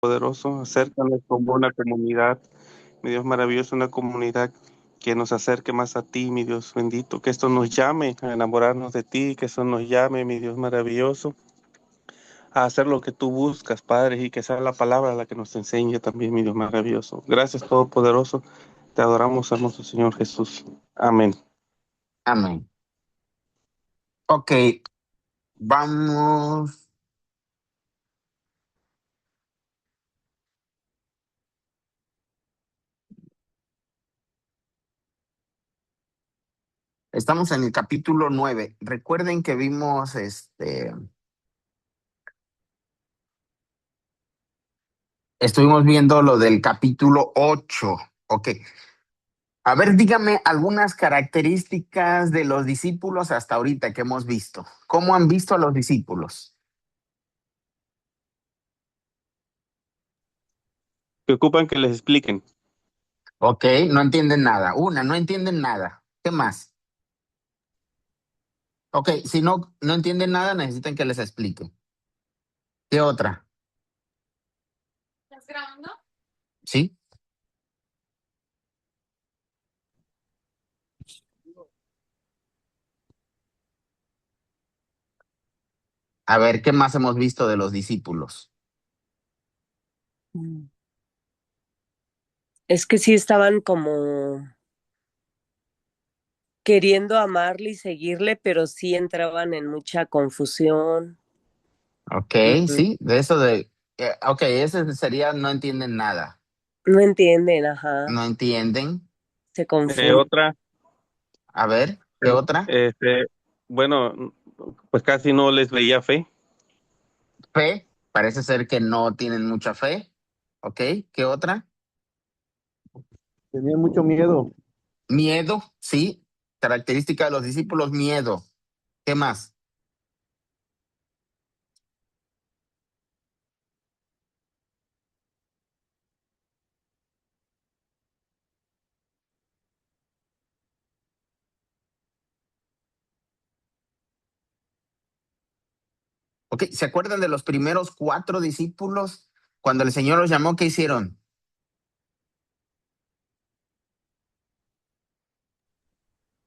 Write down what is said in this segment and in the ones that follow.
poderoso, acércanos como una comunidad, mi Dios maravilloso, una comunidad que nos acerque más a ti, mi Dios bendito, que esto nos llame a enamorarnos de ti, que esto nos llame, mi Dios maravilloso, a hacer lo que tú buscas, Padre, y que sea la palabra la que nos enseñe también, mi Dios maravilloso. Gracias, Todopoderoso, te adoramos, hermoso Señor Jesús. Amén. Amén. Ok, vamos. Estamos en el capítulo 9. Recuerden que vimos estuvimos viendo lo del capítulo 8. Ok. A ver, dígame algunas características de los discípulos hasta ahorita que hemos visto. ¿Cómo han visto a los discípulos? Que ocupan que les expliquen. Ok, no entienden nada. No entienden nada. ¿Qué más? Ok, si no entienden nada, necesitan que les explique. ¿Qué otra? ¿Estás grabando? Sí. A ver, ¿qué más hemos visto de los discípulos? Es que sí estaban como queriendo amarle y seguirle, pero sí entraban en mucha confusión. Ok, Ujú. sí, de eso ok, ese sería no entienden nada. No entienden, ajá, No entienden. se confunden. Otra, A ver, ¿qué otra? este, bueno, pues casi no les veía fe. Fe, parece ser que no tienen mucha fe. Ok, ¿qué otra? Tenía mucho miedo. Miedo, sí, característica de los discípulos, miedo. ¿Qué más? Ok, ¿se acuerdan de los primeros 4 discípulos? Cuando el Señor los llamó, ¿qué hicieron?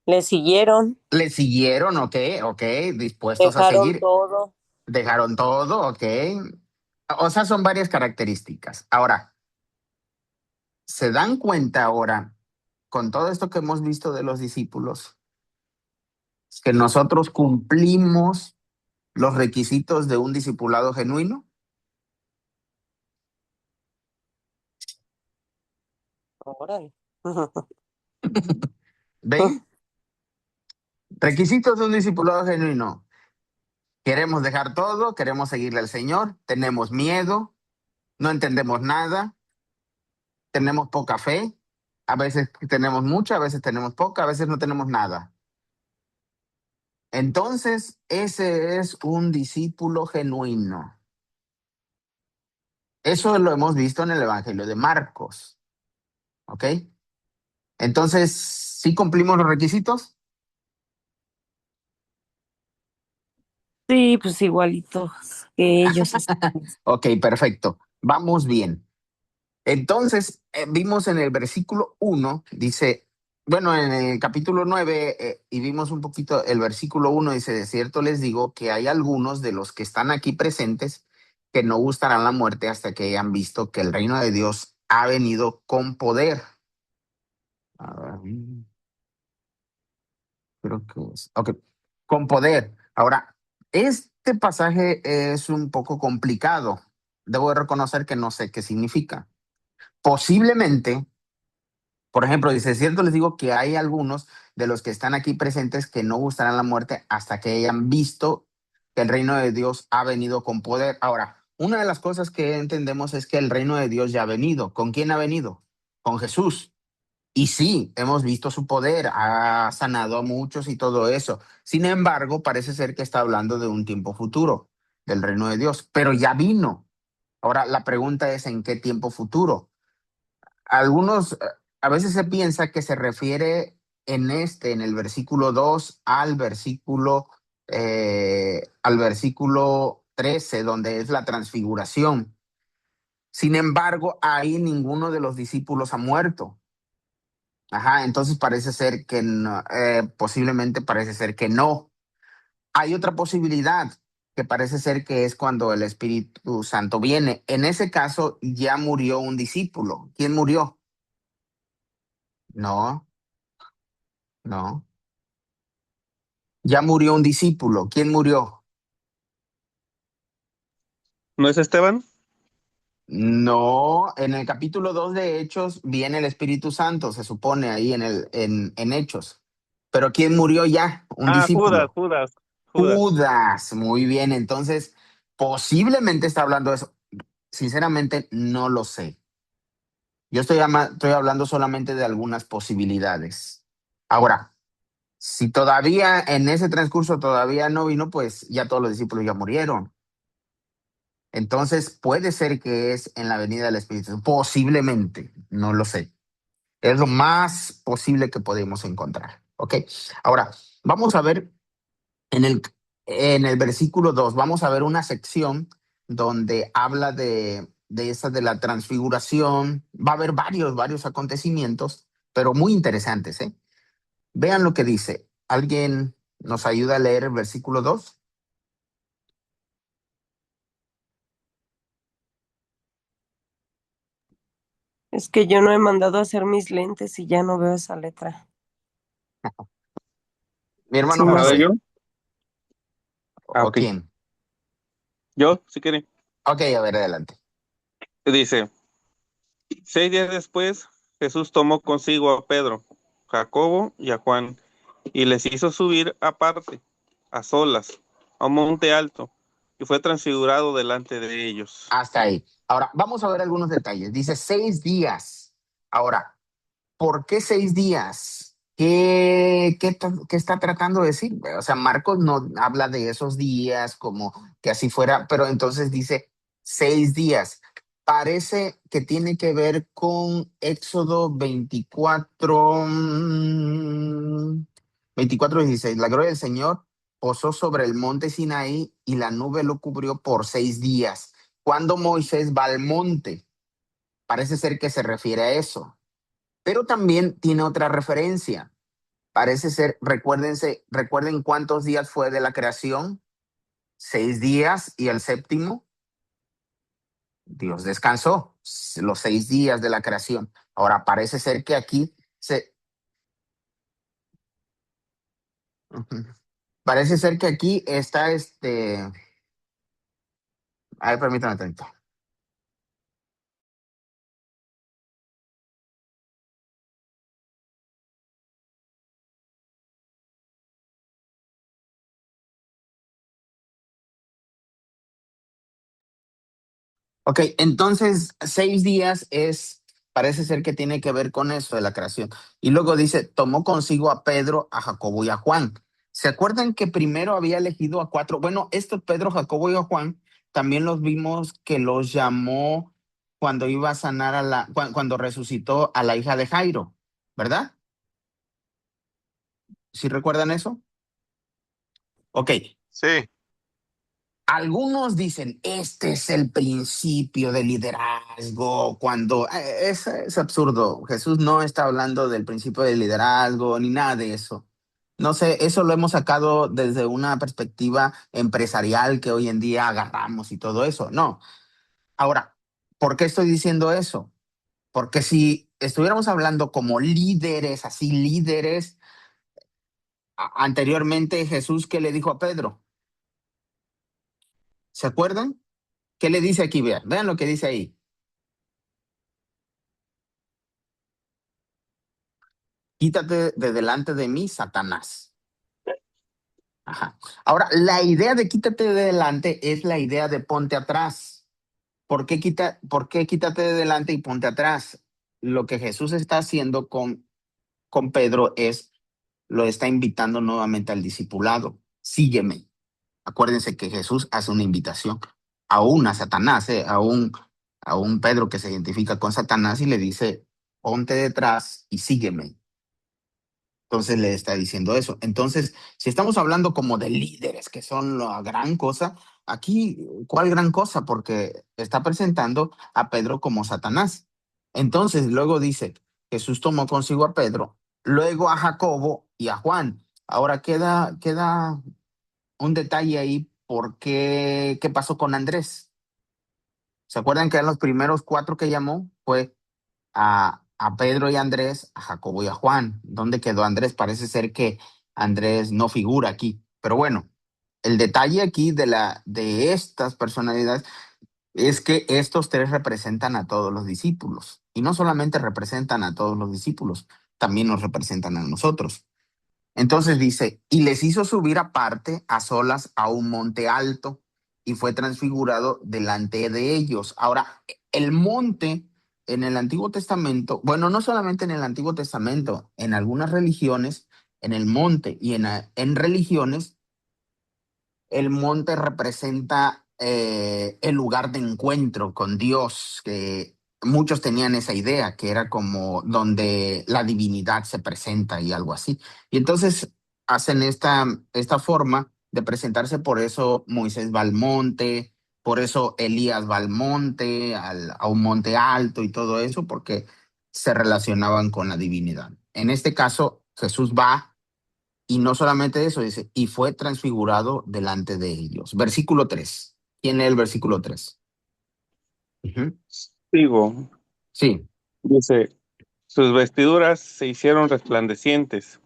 Le siguieron, Le siguieron, ok, dispuestos a dejaron seguir. todo. Dejaron todo, ok. O sea, son varias características. Ahora, ¿se dan cuenta ahora, con todo esto que hemos visto de los discípulos, que nosotros cumplimos los requisitos de un discipulado genuino? Órale. ¿Ven? Requisitos de un discipulado genuino. Queremos dejar todo, queremos seguirle al Señor, tenemos miedo, no entendemos nada, tenemos poca fe, a veces tenemos mucha, a veces tenemos poca, a veces no tenemos nada. Entonces, ese es un discípulo genuino. Eso lo hemos visto en el Evangelio de Marcos, ¿ok? Entonces, ¿sí cumplimos los requisitos? Sí, pues igualitos que ellos. Ok, perfecto. Vamos bien. Entonces, vimos en el versículo 1, dice, bueno, en el capítulo 9, y vimos un poquito el versículo 1, dice, de cierto les digo que hay algunos de los que están aquí presentes que no gustarán la muerte hasta que hayan visto que el reino de Dios ha venido con poder. A ver, creo que es, ok, con poder. Ahora, este pasaje es un poco complicado. Debo de reconocer que no sé qué significa. Posiblemente. Por ejemplo, dice, cierto les digo que hay algunos de los que están aquí presentes que no gustarán la muerte hasta que hayan visto que el reino de Dios ha venido con poder. Ahora, una de las cosas que entendemos es que el reino de Dios ya ha venido. ¿Con quién ha venido? Con Jesús. Y sí, hemos visto su poder, ha sanado a muchos y todo eso. Sin embargo, parece ser que está hablando de un tiempo futuro del reino de Dios, pero ya vino. Ahora, la pregunta es ¿en qué tiempo futuro? Algunos, a veces se piensa que se refiere en el versículo 2 al versículo 13, donde es la transfiguración. Sin embargo, ahí ninguno de los discípulos ha muerto. Ajá, entonces parece ser que no, posiblemente parece ser que no. Hay otra posibilidad que parece ser que es cuando el Espíritu Santo viene. En ese caso ya murió un discípulo. ¿Quién murió? No, no. Ya murió un discípulo. ¿Quién murió? ¿No es Esteban? No, en el capítulo 2 de Hechos viene el Espíritu Santo, se supone ahí en Hechos. Pero ¿quién murió ya? Un Ah, Judas, discípulo. Judas, Judas. Judas, muy bien. Entonces, posiblemente está hablando de eso. Sinceramente, no lo sé. Yo estoy hablando solamente de algunas posibilidades. Ahora, si todavía en ese transcurso todavía no vino, pues ya todos los discípulos ya murieron. Entonces, puede ser que es en la venida del Espíritu Santo. Posiblemente, no lo sé. Es lo más posible que podemos encontrar. ¿Ok? Ahora, vamos a ver en el versículo 2 vamos a ver una sección donde habla de esa de la transfiguración. Va a haber varios acontecimientos, pero muy interesantes, ¿eh? Vean lo que dice. ¿Alguien nos ayuda a leer el versículo 2? Es que yo no he mandado a hacer mis lentes y ya no veo esa letra. Mi Sí, hermano no A ver, José, yo. sé. Ah, ¿o ok. quién? Yo, si quieren. Ok, a ver, adelante. Dice, 6 días después, Jesús tomó consigo a Pedro, Jacobo y a Juan, y les hizo subir aparte, a solas, a un monte alto, y fue transfigurado delante de ellos. Hasta ahí. Ahora, vamos a ver algunos detalles. Dice 6 días. Ahora, ¿por qué 6 días? ¿Qué está tratando de decir? O sea, Marcos no habla de esos días como que así fuera, pero entonces dice 6 días. Parece que tiene que ver con Éxodo 24, 24:16. La gloria del Señor posó sobre el monte Sinaí y la nube lo cubrió por 6 días. Cuando Moisés va al monte, parece ser que se refiere a eso, pero también tiene otra referencia. Parece ser, recuerden cuántos días fue de la creación, 6 días, y el séptimo, Dios descansó, los 6 días de la creación. Ahora parece ser que aquí ujú. Parece ser que aquí está a ver, permítame tanto. Ok, entonces 6 días parece ser que tiene que ver con eso de la creación. Y luego dice, tomó consigo a Pedro, a Jacobo y a Juan. ¿Se acuerdan que primero había elegido a cuatro? Bueno, estos Pedro, Jacobo y a Juan, también los vimos que los llamó cuando iba a sanar cuando resucitó a la hija de Jairo, ¿verdad? ¿Sí recuerdan eso? Ok, Sí. algunos dicen, este es el principio del liderazgo, cuando es absurdo. Jesús no está hablando del principio del liderazgo ni nada de eso. No sé, eso lo hemos sacado desde una perspectiva empresarial que hoy en día agarramos y todo eso. No. Ahora, ¿por qué estoy diciendo eso? Porque si estuviéramos hablando como líderes, así líderes, anteriormente Jesús, ¿qué le dijo a Pedro? ¿Se acuerdan? ¿Qué le dice aquí? Vean lo que dice ahí. Quítate de delante de mí, Satanás. Ajá. Ahora, la idea de quítate de delante es la idea de ponte atrás. ¿Por qué quítate de delante y ponte atrás? Lo que Jesús está haciendo con Pedro es, lo está invitando nuevamente al discipulado. Sígueme. Acuérdense que Jesús hace una invitación aún a Satanás, a un Pedro que se identifica con Satanás y le dice, ponte detrás y sígueme. Entonces le está diciendo eso. Entonces, si estamos hablando como de líderes que son la gran cosa, aquí, ¿cuál gran cosa? Porque está presentando a Pedro como Satanás. Entonces, luego dice, Jesús tomó consigo a Pedro, luego a Jacobo y a Juan. Ahora queda un detalle ahí, ¿qué pasó con Andrés? ¿Se acuerdan que eran los primeros cuatro que llamó? Fue a Pedro y Andrés, a Jacobo y a Juan. ¿Dónde quedó Andrés? Parece ser que Andrés no figura aquí. Pero bueno, el detalle aquí de estas personalidades es que estos tres representan a todos los discípulos. Y no solamente representan a todos los discípulos, también nos representan a nosotros. Entonces dice, y les hizo subir aparte a solas a un monte alto y fue transfigurado delante de ellos. Ahora, el monte en el Antiguo Testamento, bueno, no solamente en el Antiguo Testamento, en algunas religiones, en el monte y en religiones, el monte representa el lugar de encuentro con Dios, que muchos tenían esa idea, que era como donde la divinidad se presenta y algo así. Y entonces hacen esta forma de presentarse, por eso Moisés va al monte, por eso Elías va al monte, a un monte alto y todo eso, porque se relacionaban con la divinidad. En este caso, Jesús va y no solamente eso, dice, y fue transfigurado delante de ellos. Versículo 3. ¿Quién lee el versículo 3? Digo, Sí, dice, sus vestiduras se hicieron resplandecientes,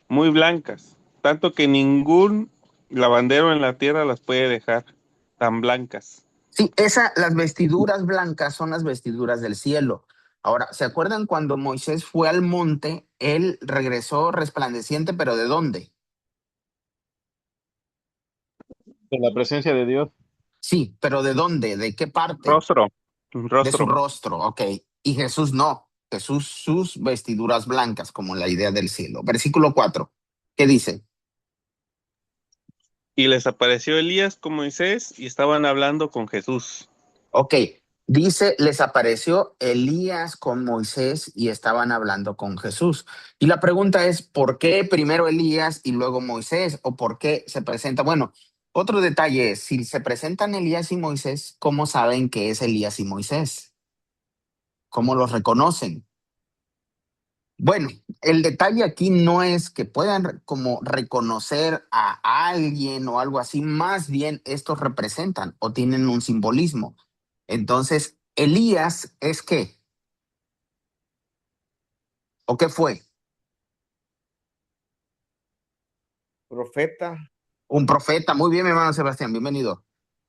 muy blancas, tanto que ningún lavandero en la tierra las puede dejar tan blancas. sí, las vestiduras blancas son las vestiduras del cielo. Ahora, ¿se acuerdan cuando Moisés fue al monte? Él regresó resplandeciente, pero ¿de dónde? De la presencia de Dios. Sí, pero ¿de dónde? ¿De qué parte? Rostro, un De su rostro. rostro, ok. Y Jesús no. Jesús sus vestiduras blancas, como la idea del cielo. Versículo 4. ¿Qué dice? Y les apareció Elías con Moisés y estaban hablando con Jesús. Ok, dice, les apareció Elías con Moisés y estaban hablando con Jesús. Y la pregunta es, ¿por qué primero Elías y luego Moisés? ¿O por qué se presenta? Bueno, otro detalle es, si se presentan Elías y Moisés, ¿cómo saben que es Elías y Moisés? ¿Cómo los reconocen? Bueno, el detalle aquí no es que puedan como reconocer a alguien o algo así, más bien estos representan o tienen un simbolismo. Entonces, Elías es qué o qué fue Profeta. un profeta. Muy bien, mi hermano Sebastián, bienvenido.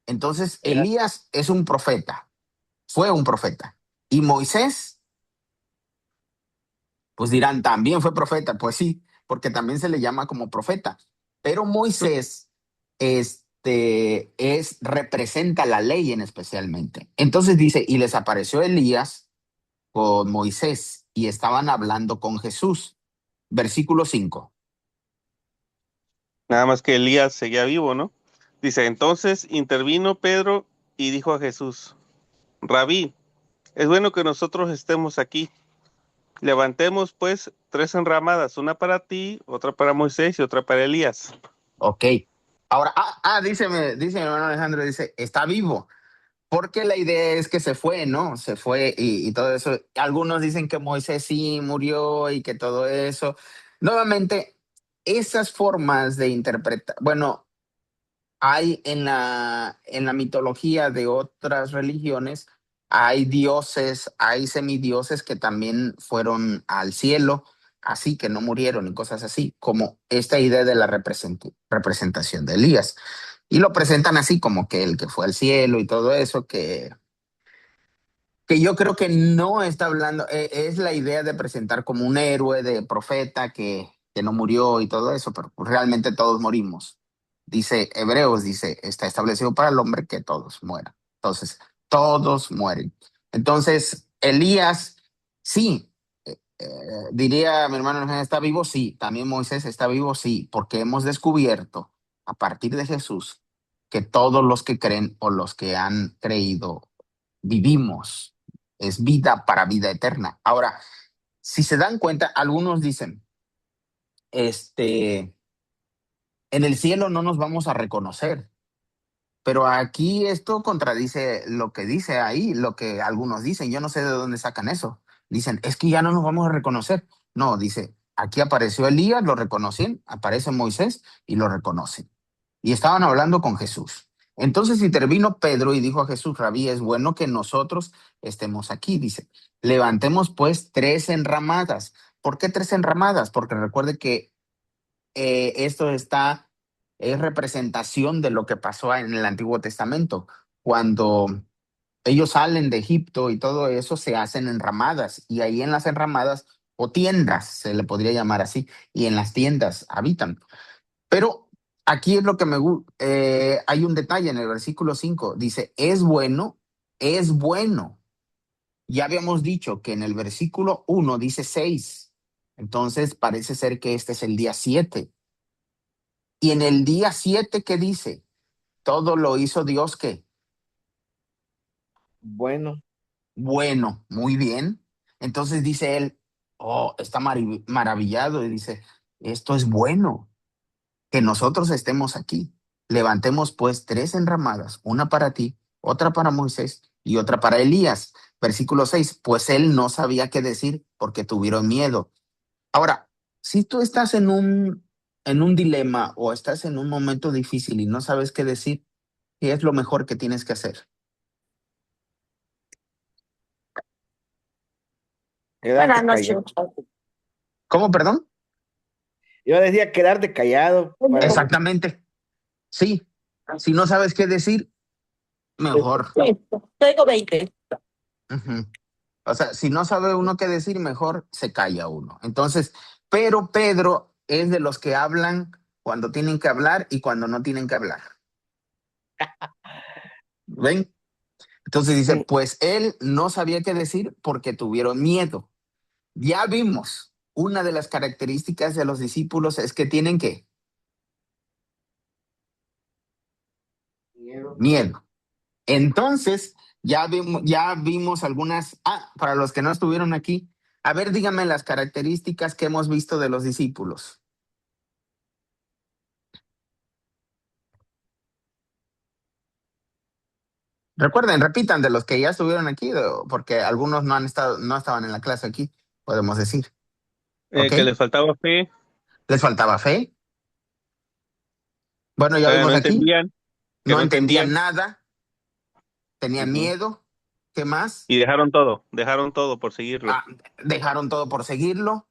Entonces, Elías es un profeta, fue un profeta. Y Moisés, pues dirán, también fue profeta. Pues sí, porque también se le llama como profeta. Pero Moisés representa la ley en especialmente. Entonces dice, y les apareció Elías con Moisés y estaban hablando con Jesús. Versículo 5. Nada más que Elías seguía vivo, ¿no? Dice, entonces intervino Pedro y dijo a Jesús, Rabí, es bueno que nosotros estemos aquí. Levantemos pues tres enramadas, una para ti, otra para Moisés y otra para Elías. Ok. Ahora, dice mi hermano Alejandro, dice, está vivo. Porque la idea es que se fue, ¿no? Se fue y todo eso. Algunos dicen que Moisés sí murió y que todo eso. Nuevamente, esas formas de interpretar, bueno, hay en la mitología de otras religiones, hay dioses, hay semidioses que también fueron al cielo, así que no murieron y cosas así, como esta idea de la representación de Elías. Y lo presentan así como que el que fue al cielo y todo eso, que yo creo que no está hablando, es la idea de presentar como un héroe, de profeta que no murió y todo eso, pero realmente todos morimos. Dice Hebreos, dice, está establecido para el hombre que todos mueran. Entonces, todos mueren. Entonces, Elías, sí, diría mi hermano, ¿está vivo? Sí. También Moisés está vivo, sí, porque hemos descubierto a partir de Jesús que todos los que creen o los que han creído vivimos, es vida para vida eterna. Ahora, si se dan cuenta, algunos dicen, en el cielo no nos vamos a reconocer. Pero aquí esto contradice lo que dice ahí, lo que algunos dicen. Yo no sé de dónde sacan eso. Dicen, es que ya no nos vamos a reconocer. No, dice, aquí apareció Elías, lo reconocen, aparece Moisés y lo reconocen. Y estaban hablando con Jesús. Entonces intervino Pedro y dijo a Jesús, Rabí, es bueno que nosotros estemos aquí. Dice, levantemos pues 3 enramadas. ¿Por qué 3 enramadas? Porque recuerde que esto es representación de lo que pasó en el Antiguo Testamento. Cuando ellos salen de Egipto y todo eso, se hacen enramadas, y ahí en las enramadas o tiendas, se le podría llamar así, y en las tiendas habitan. Pero aquí es lo que hay un detalle en el versículo 5, dice, es bueno, es bueno. Ya habíamos dicho que en el versículo 1 dice 6, entonces parece ser que este es el día 7. Y en el día 7, ¿qué dice? Todo lo hizo Dios, ¿qué? Bueno, Bueno, muy bien. Entonces dice él, oh, está maravillado y dice, esto es bueno, que nosotros estemos aquí. Levantemos pues 3 enramadas, una para ti, otra para Moisés y otra para Elías. Versículo 6, pues él no sabía qué decir porque tuvieron miedo. Ahora, si tú estás en un dilema o estás en un momento difícil y no sabes qué decir, ¿qué es lo mejor que tienes que hacer? quedarte callado. ¿Cómo, perdón? Yo decía quedarte callado para Exactamente. Sí. Si no sabes qué decir, mejor. Tengo 20. Ujú. O sea, si no sabe uno qué decir, mejor se calla uno. Entonces, pero Pedro es de los que hablan cuando tienen que hablar y cuando no tienen que hablar. ¿Ven? Entonces dice, Sí. pues él no sabía qué decir porque tuvieron miedo. Ya vimos, una de las características de los discípulos es que tienen ¿qué? Miedo. Entonces, ya vimos algunas, para los que no estuvieron aquí, a ver, díganme las características que hemos visto de los discípulos. Recuerden, repitan de los que ya estuvieron aquí, porque algunos no estaban en la clase aquí, podemos decir. ¿Ok? Que les faltaba fe, Les faltaba fe. Bueno, ya vimos no aquí, entendían, que no no entendían entendían, nada, tenían ujú, miedo. ¿Qué más? y dejaron todo por seguirlo. Dejaron todo por seguirlo.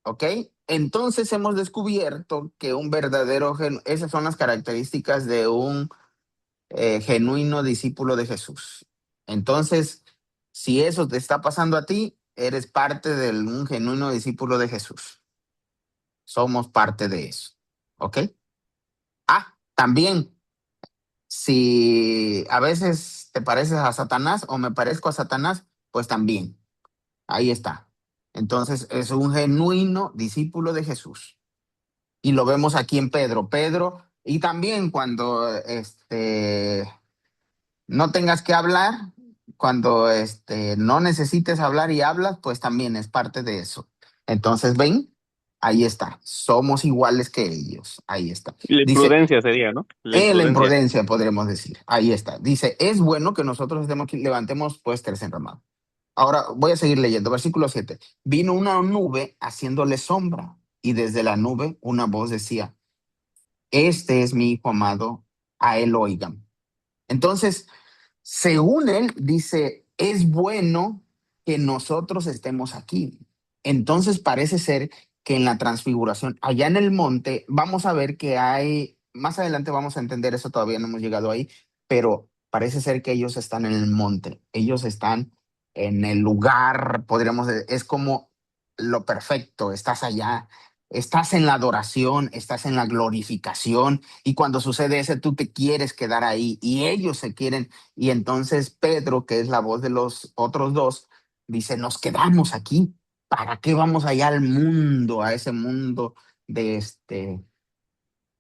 ¿Ok? Entonces hemos descubierto que un verdadero, esas son las características de un genuino discípulo de Jesús. Entonces, si eso te está pasando a ti, eres parte de un genuino discípulo de Jesús. Somos parte de eso. ¿Ok? También, si a veces te pareces a Satanás o me parezco a Satanás, pues también. Ahí está. Entonces, es un genuino discípulo de Jesús. Y lo vemos aquí en Pedro. Pedro, y también cuando no tengas que hablar, cuando no necesites hablar y hablas, pues también es parte de eso. Entonces, ven, ahí está. Somos iguales que ellos. Ahí está. La Dice, imprudencia sería, ¿no? La la imprudencia. imprudencia, podremos decir. Ahí está. Dice, es bueno que nosotros estemos aquí, levantemos pues 3 enramadas. Ahora voy a seguir leyendo. Versículo 7. Vino una nube haciéndole sombra, y desde la nube una voz decía, este es mi hijo amado, a él oigan. Entonces, según él, dice, es bueno que nosotros estemos aquí. Entonces parece ser que en la transfiguración, allá en el monte, vamos a ver que más adelante vamos a entender eso, todavía no hemos llegado ahí, pero parece ser que ellos están en el monte, ellos están en el lugar, podríamos decir, es como lo perfecto, estás allá, estás en la adoración, estás en la glorificación, y cuando sucede eso, tú te quieres quedar ahí y ellos se quieren. Y entonces Pedro, que es la voz de los otros dos, dice, nos quedamos aquí. ¿Para qué vamos allá al mundo, a ese mundo de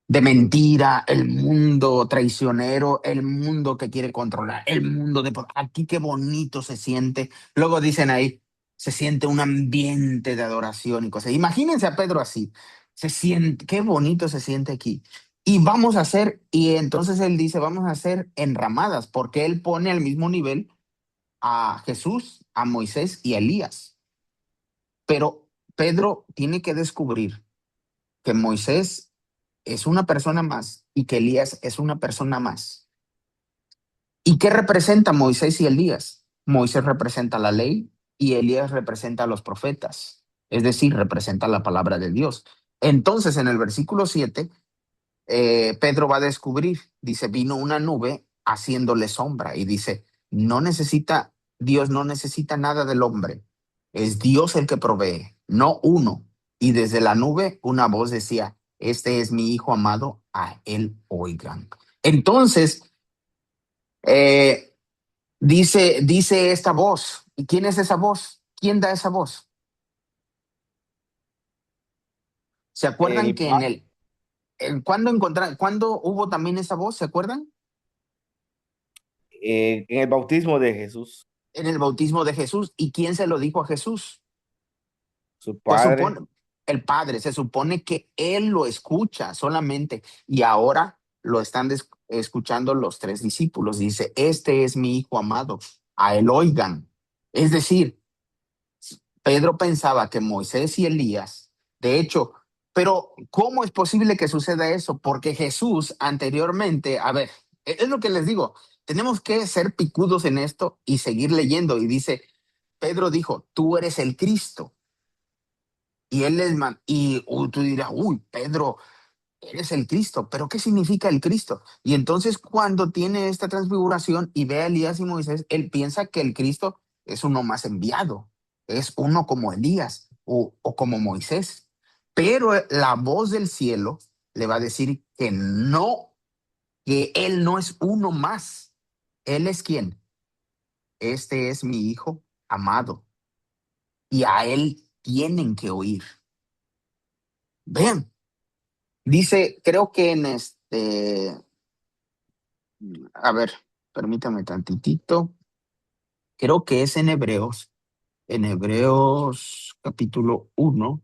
de mentira, el mundo traicionero, el mundo que quiere controlar, el mundo de... Aquí qué bonito se siente. Luego dicen ahí, se siente un ambiente de adoración y cosas. Imagínense a Pedro así. Qué bonito se siente aquí. y entonces él dice, vamos a hacer enramadas, porque él pone al mismo nivel a Jesús, a Moisés y a Elías. Pero Pedro tiene que descubrir que Moisés es una persona más y que Elías es una persona más. ¿Y qué representa Moisés y Elías? Moisés representa la ley y Elías representa a los profetas, es decir, representa la palabra de Dios. Entonces, en el versículo 7, Pedro va a descubrir, dice, vino una nube haciéndole sombra y dice, Dios no necesita nada del hombre, es Dios el que provee, no uno. Y desde la nube una voz decía, este es mi hijo amado, a él oigan. Entonces, eh, dice esta voz, ¿y quién es esa voz? ¿Quién da esa voz? ¿Se acuerdan El, que cuándo hubo también esa voz? ¿Se acuerdan? en el bautismo de Jesús, En el bautismo de Jesús. ¿Y quién se lo dijo a Jesús? su Pues padre. el Padre, se supone que Él lo escucha solamente y ahora lo están escuchando los tres discípulos. Dice, este es mi hijo amado, a Él oigan. Es decir, Pedro pensaba que Moisés y Elías, de hecho, pero ¿cómo es posible que suceda eso? Porque Jesús anteriormente, a ver, es lo que les digo, tenemos que ser picudos en esto y seguir leyendo. Y dice, Pedro dijo, tú eres el Cristo. Y él tú dirás, uy, Pedro, eres el Cristo, pero ¿qué significa el Cristo? Y entonces cuando tiene esta transfiguración y ve a Elías y Moisés, él piensa que el Cristo es uno más enviado, es uno como Elías o como Moisés. Pero la voz del cielo le va a decir que no, que él no es uno más. ¿Él es quién? Este es mi hijo amado y a él tienen que oír. Vean, dice, creo que a ver, permítame tantitito, creo que es en Hebreos capítulo 1,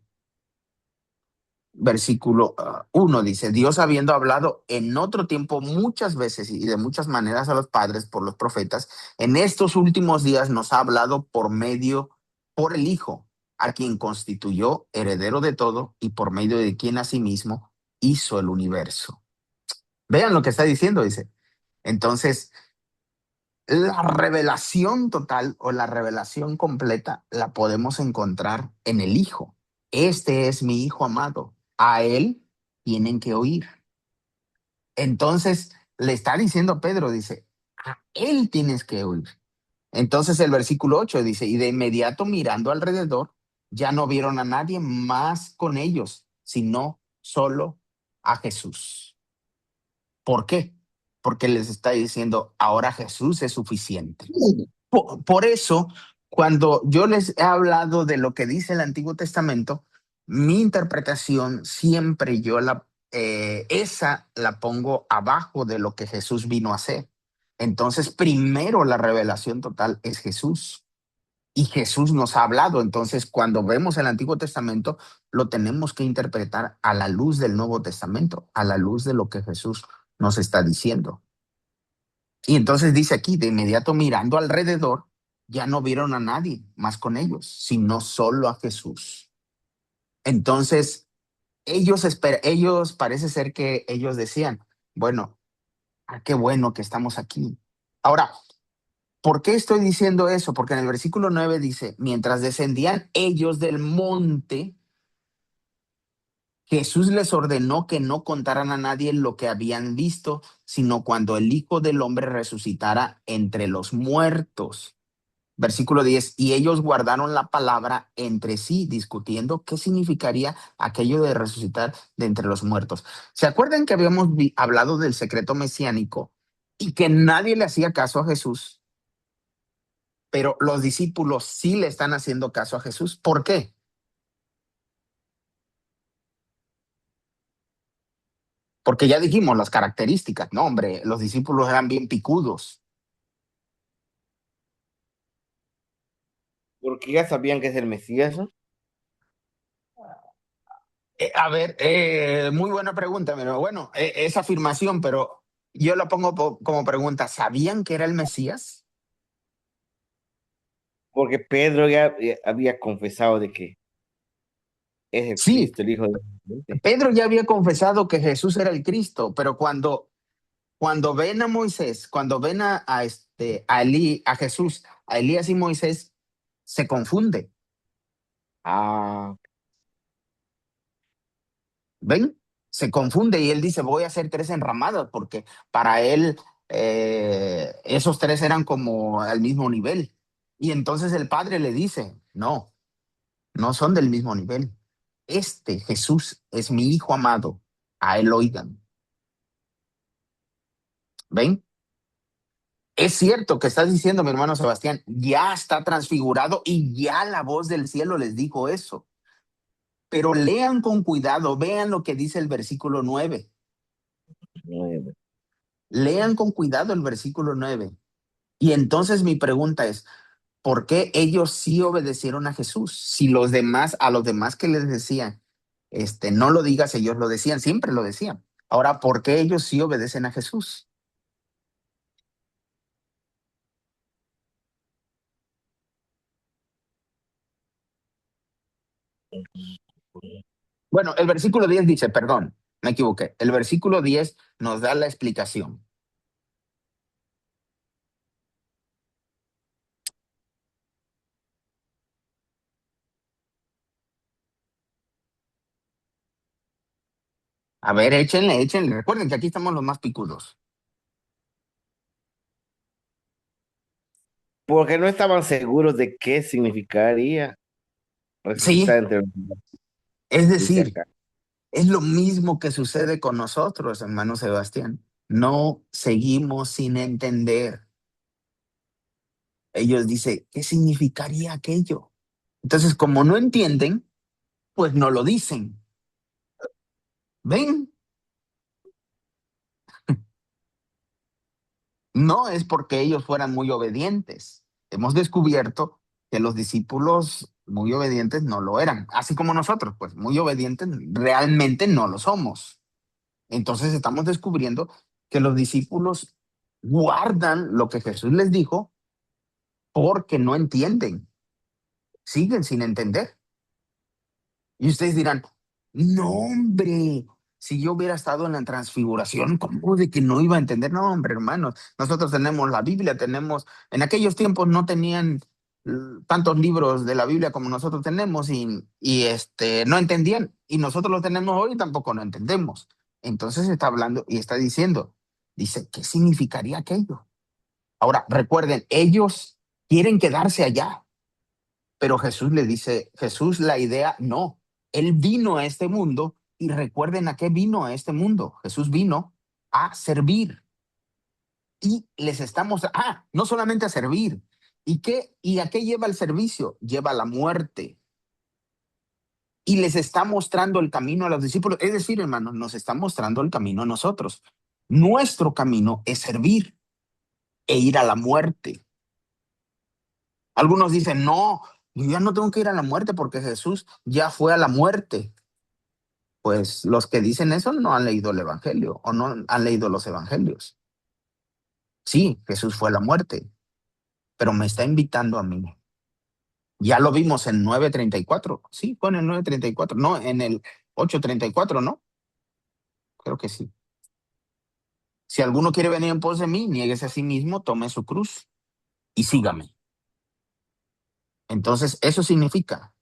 versículo 1, dice, Dios habiendo hablado en otro tiempo muchas veces y de muchas maneras a los padres por los profetas, en estos últimos días nos ha hablado por el Hijo, a quien constituyó heredero de todo y por medio de quien asimismo hizo el universo. Vean lo que está diciendo, dice. Entonces, la revelación total o la revelación completa la podemos encontrar en el Hijo. Este es mi Hijo amado. A Él tienen que oír. Entonces, le está diciendo Pedro, dice, a Él tienes que oír. Entonces el versículo 8 dice, y de inmediato mirando alrededor, ya no vieron a nadie más con ellos, sino solo a Jesús. ¿Por qué? Porque les está diciendo, ahora Jesús es suficiente. Por eso, cuando yo les he hablado de lo que dice el Antiguo Testamento, mi interpretación siempre esa la pongo abajo de lo que Jesús vino a hacer. Entonces, primero la revelación total es Jesús. Y Jesús nos ha hablado. Entonces, cuando vemos el Antiguo Testamento, lo tenemos que interpretar a la luz del Nuevo Testamento, a la luz de lo que Jesús nos está diciendo. Y entonces dice aquí, de inmediato mirando alrededor, ya no vieron a nadie más con ellos, sino solo a Jesús. Entonces, ellos parece ser que ellos decían, bueno, qué bueno que estamos aquí. Ahora, ¿por qué estoy diciendo eso? Porque en el versículo 9 dice, mientras descendían ellos del monte, Jesús les ordenó que no contaran a nadie lo que habían visto, sino cuando el Hijo del Hombre resucitara entre los muertos. Versículo 10, y ellos guardaron la palabra entre sí, discutiendo qué significaría aquello de resucitar de entre los muertos. ¿Se acuerdan que habíamos hablado del secreto mesiánico y que nadie le hacía caso a Jesús? Pero los discípulos sí le están haciendo caso a Jesús. ¿Por qué? Porque ya dijimos las características. No, hombre, los discípulos eran bien picudos. Porque ya sabían que es el Mesías, ¿no? A ver, muy buena pregunta, pero bueno, esa afirmación, pero yo la pongo como pregunta, ¿sabían que era el Mesías? Porque Pedro ya había confesado de que es el Sí, Cristo, el Hijo de Dios. Pedro ya había confesado que Jesús era el Cristo, pero cuando ven a Moisés, cuando ven a Jesús, a Elías y Moisés, se confunde. Ah, ¿Ven? Se confunde y él dice, voy a hacer tres enramadas, porque para él esos tres eran como al mismo nivel. Y entonces el padre le dice, no, no son del mismo nivel. Este Jesús es mi hijo amado, a él oigan. ¿Ven? Es cierto que estás diciendo, mi hermano Sebastián, ya está transfigurado y ya la voz del cielo les dijo eso. Pero lean con cuidado, vean lo que dice el versículo 9. 9. Lean con cuidado el versículo 9. Y entonces mi pregunta es, ¿por qué ellos sí obedecieron a Jesús? Si a los demás que les decían, no lo digas, ellos lo decían, siempre lo decían. Ahora, ¿por qué ellos sí obedecen a Jesús? Bueno, el versículo 10 dice, perdón, me equivoqué. El versículo 10 nos da la explicación. A ver, échenle, échenle. Recuerden que aquí estamos los más picudos. Porque no estaban seguros de qué significaría resucitar Sí, entre los muertos, es dice decir, acá. es lo mismo que sucede con nosotros, hermano Sebastián. No seguimos sin entender. Ellos dicen, ¿qué significaría aquello? Entonces, como no entienden, pues no lo dicen. ¿Ven? No es porque ellos fueran muy obedientes. Hemos descubierto que los discípulos muy obedientes no lo eran, así como nosotros, pues muy obedientes realmente no lo somos. Entonces estamos descubriendo que los discípulos guardan lo que Jesús les dijo porque no entienden, siguen sin entender. Y ustedes dirán, no, hombre, si yo hubiera estado en la transfiguración, ¿cómo de que no iba a entender? No, hombre, hermanos, nosotros tenemos la Biblia, en aquellos tiempos no tenían tantos libros de la Biblia como nosotros tenemos y no entendían. Y nosotros lo tenemos hoy y tampoco lo entendemos. Entonces está hablando y está diciendo, dice, ¿qué significaría aquello? Ahora, recuerden, ellos quieren quedarse allá. Pero Jesús le dice, Jesús la idea, no, él vino a este mundo y recuerden a qué vino a este mundo. Jesús vino a servir y les estamos, no solamente a servir. ¿Y a qué lleva el servicio? Lleva la muerte. Y les está mostrando el camino a los discípulos. Es decir, hermanos, nos está mostrando el camino a nosotros. Nuestro camino es servir e ir a la muerte. Algunos dicen, no, yo ya no tengo que ir a la muerte porque Jesús ya fue a la muerte. Pues los que dicen eso no han leído el Evangelio o no han leído los Evangelios. Sí, Jesús fue a la muerte, pero me está invitando a mí. Ya lo vimos en 9:34. Sí, fue en el 9:34. No, en el 8:34, ¿no? Creo que sí. Si alguno quiere venir en pos de mí, niéguese a sí mismo, tome su cruz y sígame. Entonces, eso significa.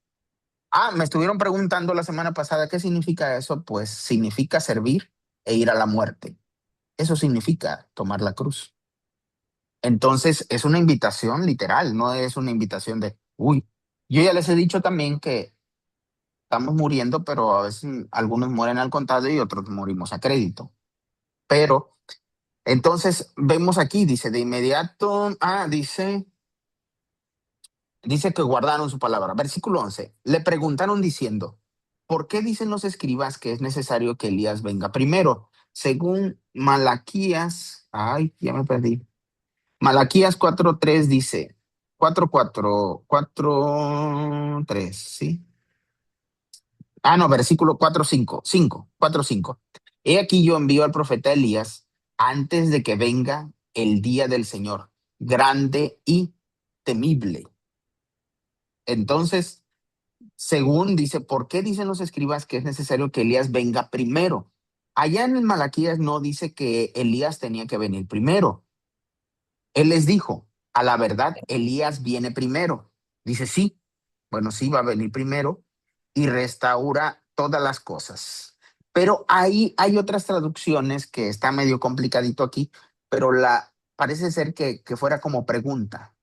Me estuvieron preguntando la semana pasada, ¿qué significa eso? Pues significa servir e ir a la muerte. Eso significa tomar la cruz. Entonces, es una invitación literal, no es una invitación de, uy, yo ya les he dicho también que estamos muriendo, pero a veces algunos mueren al contado y otros morimos a crédito. Pero, entonces, vemos aquí, dice, de inmediato, dice que guardaron su palabra. Versículo 11, le preguntaron diciendo, ¿por qué dicen los escribas que es necesario que Elías venga primero? Según Malaquías, ya me perdí. Malaquías 4:3 dice, 4:4, 4:3, ¿sí? No, versículo 4:5. He aquí yo envío al profeta Elías antes de que venga el día del Señor, grande y temible. Entonces, según dice, ¿por qué dicen los escribas que es necesario que Elías venga primero? Allá en el Malaquías no dice que Elías tenía que venir primero. Él les dijo, a la verdad, Elías viene primero. Dice, sí, bueno, sí, va a venir primero y restaura todas las cosas. Pero ahí hay otras traducciones que está medio complicadito aquí, pero parece ser que fuera como pregunta.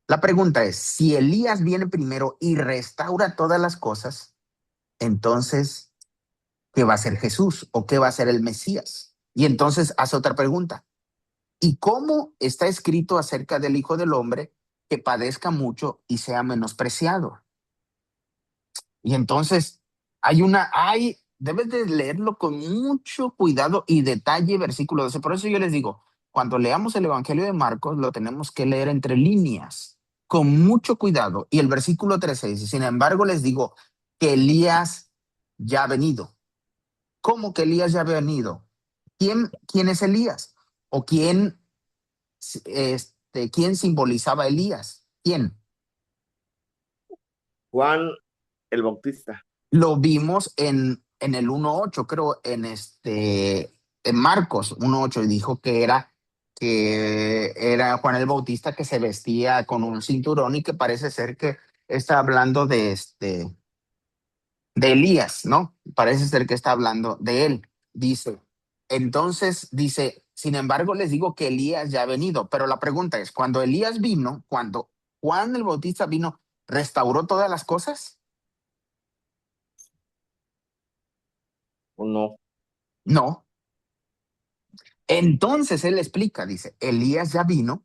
La pregunta es, si Elías viene primero y restaura todas las cosas, entonces, ¿qué va a hacer Jesús o qué va a hacer el Mesías? Y entonces hace otra pregunta. ¿Y cómo está escrito acerca del Hijo del Hombre que padezca mucho y sea menospreciado? Y entonces debes de leerlo con mucho cuidado y detalle, versículo 12. Por eso yo les digo, cuando leamos el Evangelio de Marcos, lo tenemos que leer entre líneas, con mucho cuidado. Y el versículo 13 dice, sin embargo, les digo que Elías ya ha venido. ¿Cómo que Elías ya ha venido? ¿Quién es Elías? ¿O quién simbolizaba a Elías? ¿Quién? Juan el Bautista. Lo vimos en el 1:8, creo, en Marcos 1:8, y dijo que era Juan el Bautista que se vestía con un cinturón y que parece ser que está hablando de Elías, ¿no? Parece ser que está hablando de él. Dice, sin embargo, les digo que Elías ya ha venido, pero la pregunta es, cuando Elías vino, cuando Juan el Bautista vino, ¿restauró todas las cosas? ¿O no? No. Entonces él explica, dice, Elías ya vino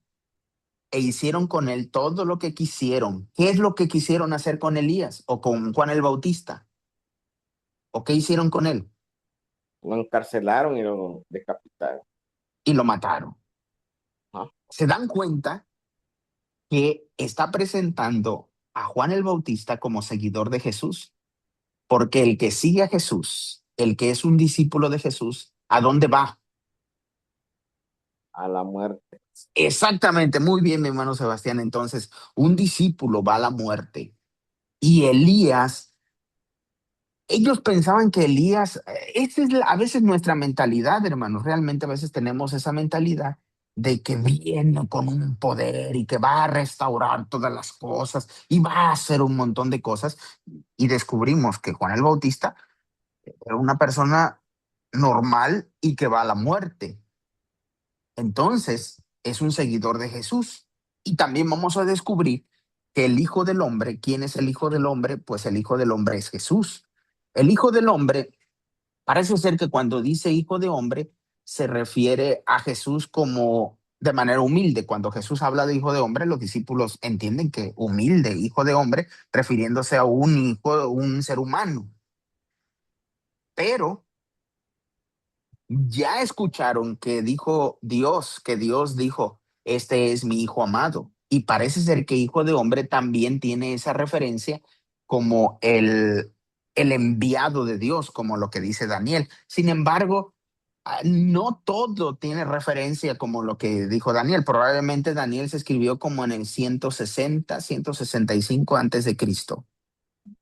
e hicieron con él todo lo que quisieron. ¿Qué es lo que quisieron hacer con Elías o con Juan el Bautista? ¿O qué hicieron con él? Lo encarcelaron y lo decapitaron. Y lo mataron. Ajá. ¿Se dan cuenta que está presentando a Juan el Bautista como seguidor de Jesús? Porque el que sigue a Jesús, el que es un discípulo de Jesús, ¿a dónde va? A la muerte. Exactamente, muy bien, mi hermano Sebastián. Entonces, un discípulo va a la muerte y Elías, ellos pensaban que Elías, esa es a veces nuestra mentalidad, hermanos. Realmente a veces tenemos esa mentalidad de que viene con un poder y que va a restaurar todas las cosas y va a hacer un montón de cosas. Y descubrimos que Juan el Bautista era una persona normal y que va a la muerte. Entonces, es un seguidor de Jesús. Y también vamos a descubrir que el Hijo del Hombre, ¿quién es el Hijo del Hombre? Pues el Hijo del Hombre es Jesús. El Hijo del Hombre, parece ser que cuando dice Hijo de Hombre, se refiere a Jesús como de manera humilde. Cuando Jesús habla de Hijo de Hombre, los discípulos entienden que humilde, Hijo de Hombre, refiriéndose a un hijo, un ser humano. Pero ya escucharon que Dios dijo, este es mi hijo amado. Y parece ser que hijo de hombre también tiene esa referencia como el enviado de Dios, como lo que dice Daniel. Sin embargo, no todo tiene referencia como lo que dijo Daniel. Probablemente Daniel se escribió como en el 165 antes de Cristo.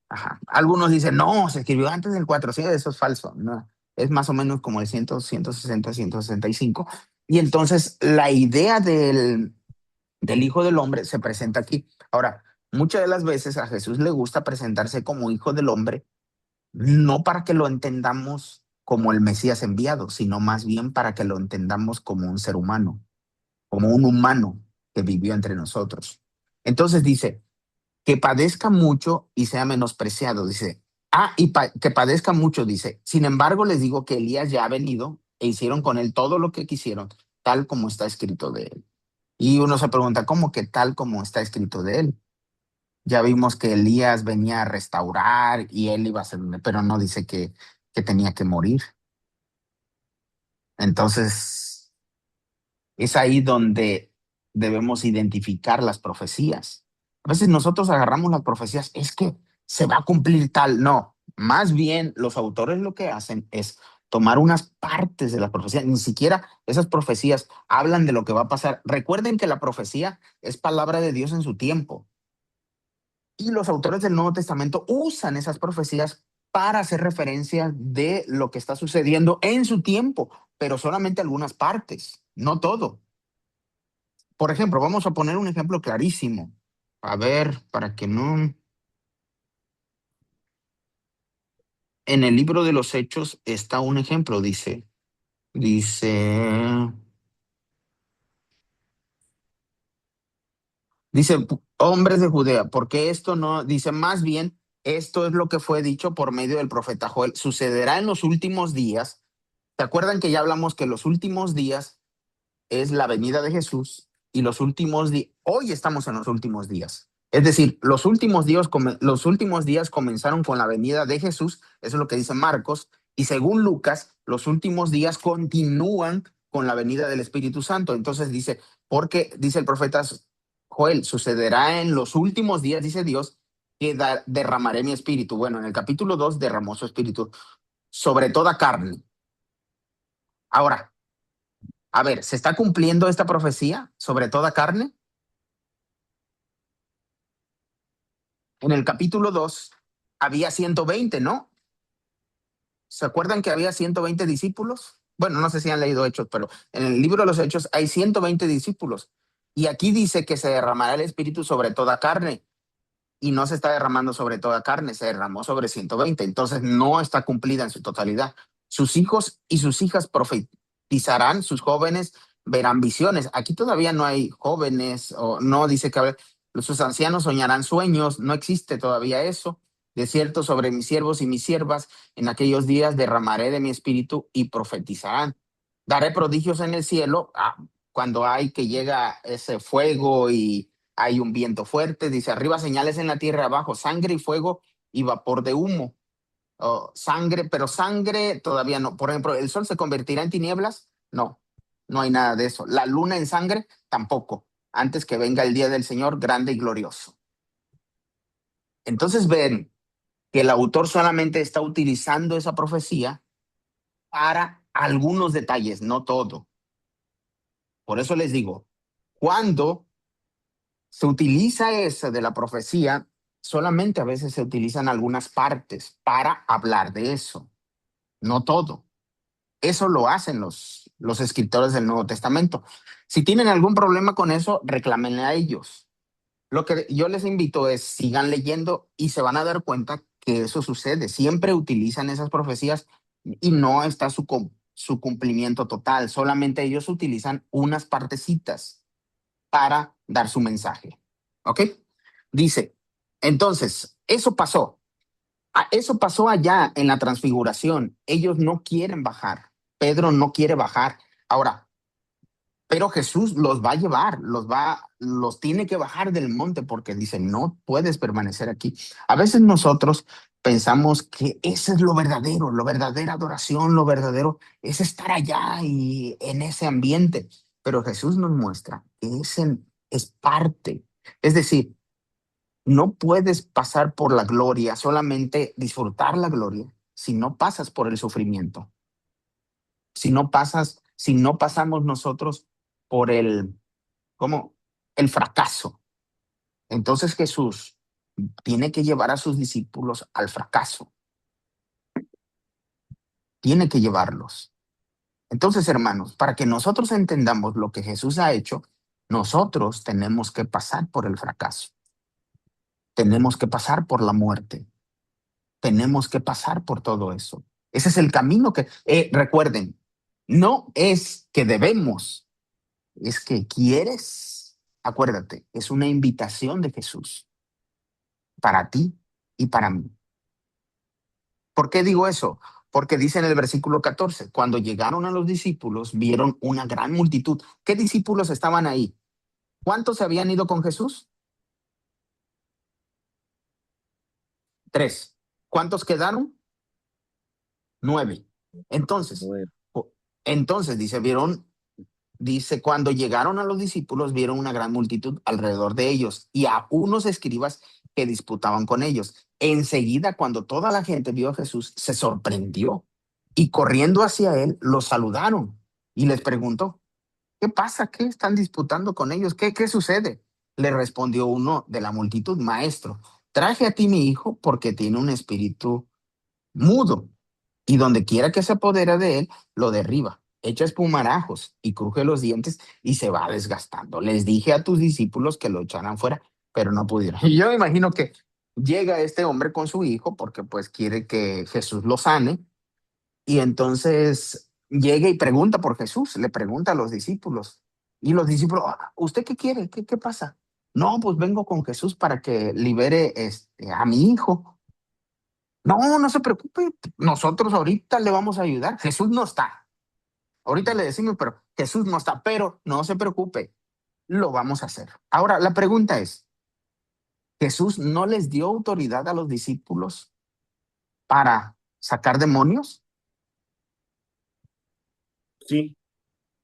Ajá. Algunos dicen, no, se escribió antes del 400, eso es falso. No, es más o menos como el 160, 165. Y entonces la idea del Hijo del Hombre se presenta aquí. Ahora, muchas de las veces a Jesús le gusta presentarse como Hijo del Hombre, no para que lo entendamos como el Mesías enviado, sino más bien para que lo entendamos como un ser humano, como un humano que vivió entre nosotros. Entonces dice, que padezca mucho y sea menospreciado, dice. Que padezca mucho, dice. Sin embargo, les digo que Elías ya ha venido e hicieron con él todo lo que quisieron, tal como está escrito de él. Y uno se pregunta, ¿cómo que tal como está escrito de él? Ya vimos que Elías venía a restaurar y él iba a ser, pero no dice que tenía que morir. Entonces, es ahí donde debemos identificar las profecías. A veces nosotros agarramos las profecías, es que se va a cumplir tal. No, Más bien, los autores lo que hacen es tomar unas partes de las profecías. Ni siquiera esas profecías hablan de lo que va a pasar. Recuerden que la profecía es palabra de Dios en su tiempo. Y los autores del Nuevo Testamento usan esas profecías para hacer referencia de lo que está sucediendo en su tiempo, pero solamente algunas partes, no todo. Por ejemplo, vamos a poner un ejemplo clarísimo. A ver, para que no... En el libro de los Hechos está un ejemplo, dice, hombres de Judea, porque esto no, dice más bien, esto es lo que fue dicho por medio del profeta Joel, sucederá en los últimos días. ¿Se acuerdan que ya hablamos que los últimos días es la venida de Jesús y los últimos días, hoy estamos en los últimos días? Es decir, los últimos días comenzaron con la venida de Jesús, eso es lo que dice Marcos, y según Lucas, los últimos días continúan con la venida del Espíritu Santo. Entonces dice, porque dice el profeta Joel, sucederá en los últimos días, dice Dios, que derramaré mi espíritu. Bueno, en el capítulo 2 derramó su espíritu sobre toda carne. Ahora, a ver, ¿se está cumpliendo esta profecía sobre toda carne? En el capítulo 2 había 120, ¿no? ¿Se acuerdan que había 120 discípulos? Bueno, no sé si han leído Hechos, pero en el libro de los Hechos hay 120 discípulos. Y aquí dice que se derramará el Espíritu sobre toda carne. Y no se está derramando sobre toda carne, se derramó sobre 120. Entonces no está cumplida en su totalidad. Sus hijos y sus hijas profetizarán, sus jóvenes verán visiones. Aquí todavía no hay jóvenes, o no dice que sus ancianos soñarán sueños, no existe todavía eso. De cierto, sobre mis siervos y mis siervas, en aquellos días derramaré de mi espíritu y profetizarán. Daré prodigios en el cielo, cuando hay que llega ese fuego y hay un viento fuerte, dice arriba señales en la tierra, abajo sangre y fuego y vapor de humo. Sangre, pero sangre todavía no. Por ejemplo, ¿el sol se convertirá en tinieblas? No, no hay nada de eso. La luna en sangre tampoco, antes que venga el día del Señor grande y glorioso. Entonces ven que el autor solamente está utilizando esa profecía para algunos detalles, no todo. Por eso les digo, cuando se utiliza esa de la profecía, solamente a veces se utilizan algunas partes para hablar de eso, no todo. Eso lo hacen los escritores del Nuevo Testamento. Si tienen algún problema con eso, reclámenle a ellos. Lo que yo les invito es sigan leyendo y se van a dar cuenta que eso sucede. Siempre utilizan esas profecías y no está su cumplimiento total. Solamente ellos utilizan unas partecitas para dar su mensaje. ¿Ok? Dice, entonces, eso pasó. Eso pasó allá en la transfiguración. Ellos no quieren bajar. Pedro no quiere bajar. Ahora, pero Jesús los va a llevar, los tiene que bajar del monte porque dice, no puedes permanecer aquí. A veces nosotros pensamos que eso es lo verdadero, la verdadera adoración, lo verdadero es estar allá y en ese ambiente. Pero Jesús nos muestra que es parte. Es decir, no puedes pasar por la gloria, solamente disfrutar la gloria, si no pasas por el sufrimiento. Si no pasamos nosotros por ¿cómo? El fracaso. Entonces Jesús tiene que llevar a sus discípulos al fracaso. Tiene que llevarlos. Entonces, hermanos, para que nosotros entendamos lo que Jesús ha hecho, nosotros tenemos que pasar por el fracaso. Tenemos que pasar por la muerte. Tenemos que pasar por todo eso. Ese es el camino que, recuerden, no es que debemos, es que quieres. Acuérdate, es una invitación de Jesús para ti y para mí. ¿Por qué digo eso? Porque dice en el versículo 14, cuando llegaron a los discípulos, vieron una gran multitud. ¿Qué discípulos estaban ahí? ¿Cuántos se habían ido con Jesús? 3. ¿Cuántos quedaron? 9. Entonces, entonces dice, vieron Dice, cuando llegaron a los discípulos, vieron una gran multitud alrededor de ellos y a unos escribas que disputaban con ellos. Enseguida, cuando toda la gente vio a Jesús, se sorprendió y corriendo hacia él, los saludaron y les preguntó, ¿qué pasa? ¿Qué están disputando con ellos? ¿Qué sucede? Le respondió uno de la multitud, maestro, traje a ti mi hijo porque tiene un espíritu mudo, y donde quiera que se apodera de él, lo derriba, echa espumarajos y cruje los dientes y se va desgastando. Les dije a tus discípulos que lo echaran fuera, pero no pudieron. Y yo me imagino que llega este hombre con su hijo porque pues quiere que Jesús lo sane, y entonces llega y pregunta por Jesús, le pregunta a los discípulos, y los discípulos, ¿usted qué quiere? ¿Qué pasa? No, pues vengo con Jesús para que libere a mi hijo. No, no se preocupe, nosotros ahorita le vamos a ayudar. Jesús no está. Ahorita le decimos, pero Jesús no está, pero no se preocupe, lo vamos a hacer. Ahora, la pregunta es, ¿Jesús no les dio autoridad a los discípulos para sacar demonios? Sí.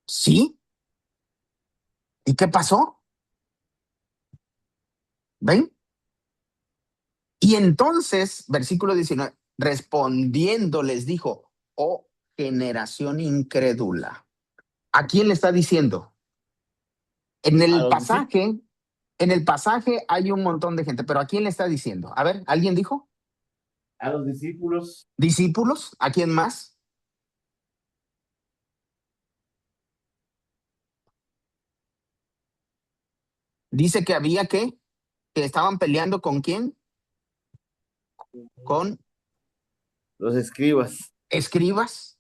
Sí. ¿Y qué pasó? ¿Ven? Y entonces, versículo 19, respondiendo les dijo, oh generación incrédula. ¿A quién le está diciendo? En A el los discípulos. pasaje, en el pasaje hay un montón de gente, pero ¿a quién le está diciendo? A ver, ¿alguien dijo? A los discípulos. ¿Discípulos? ¿A quién más? Dice que había que estaban peleando con quién? Con Los escribas. escribas,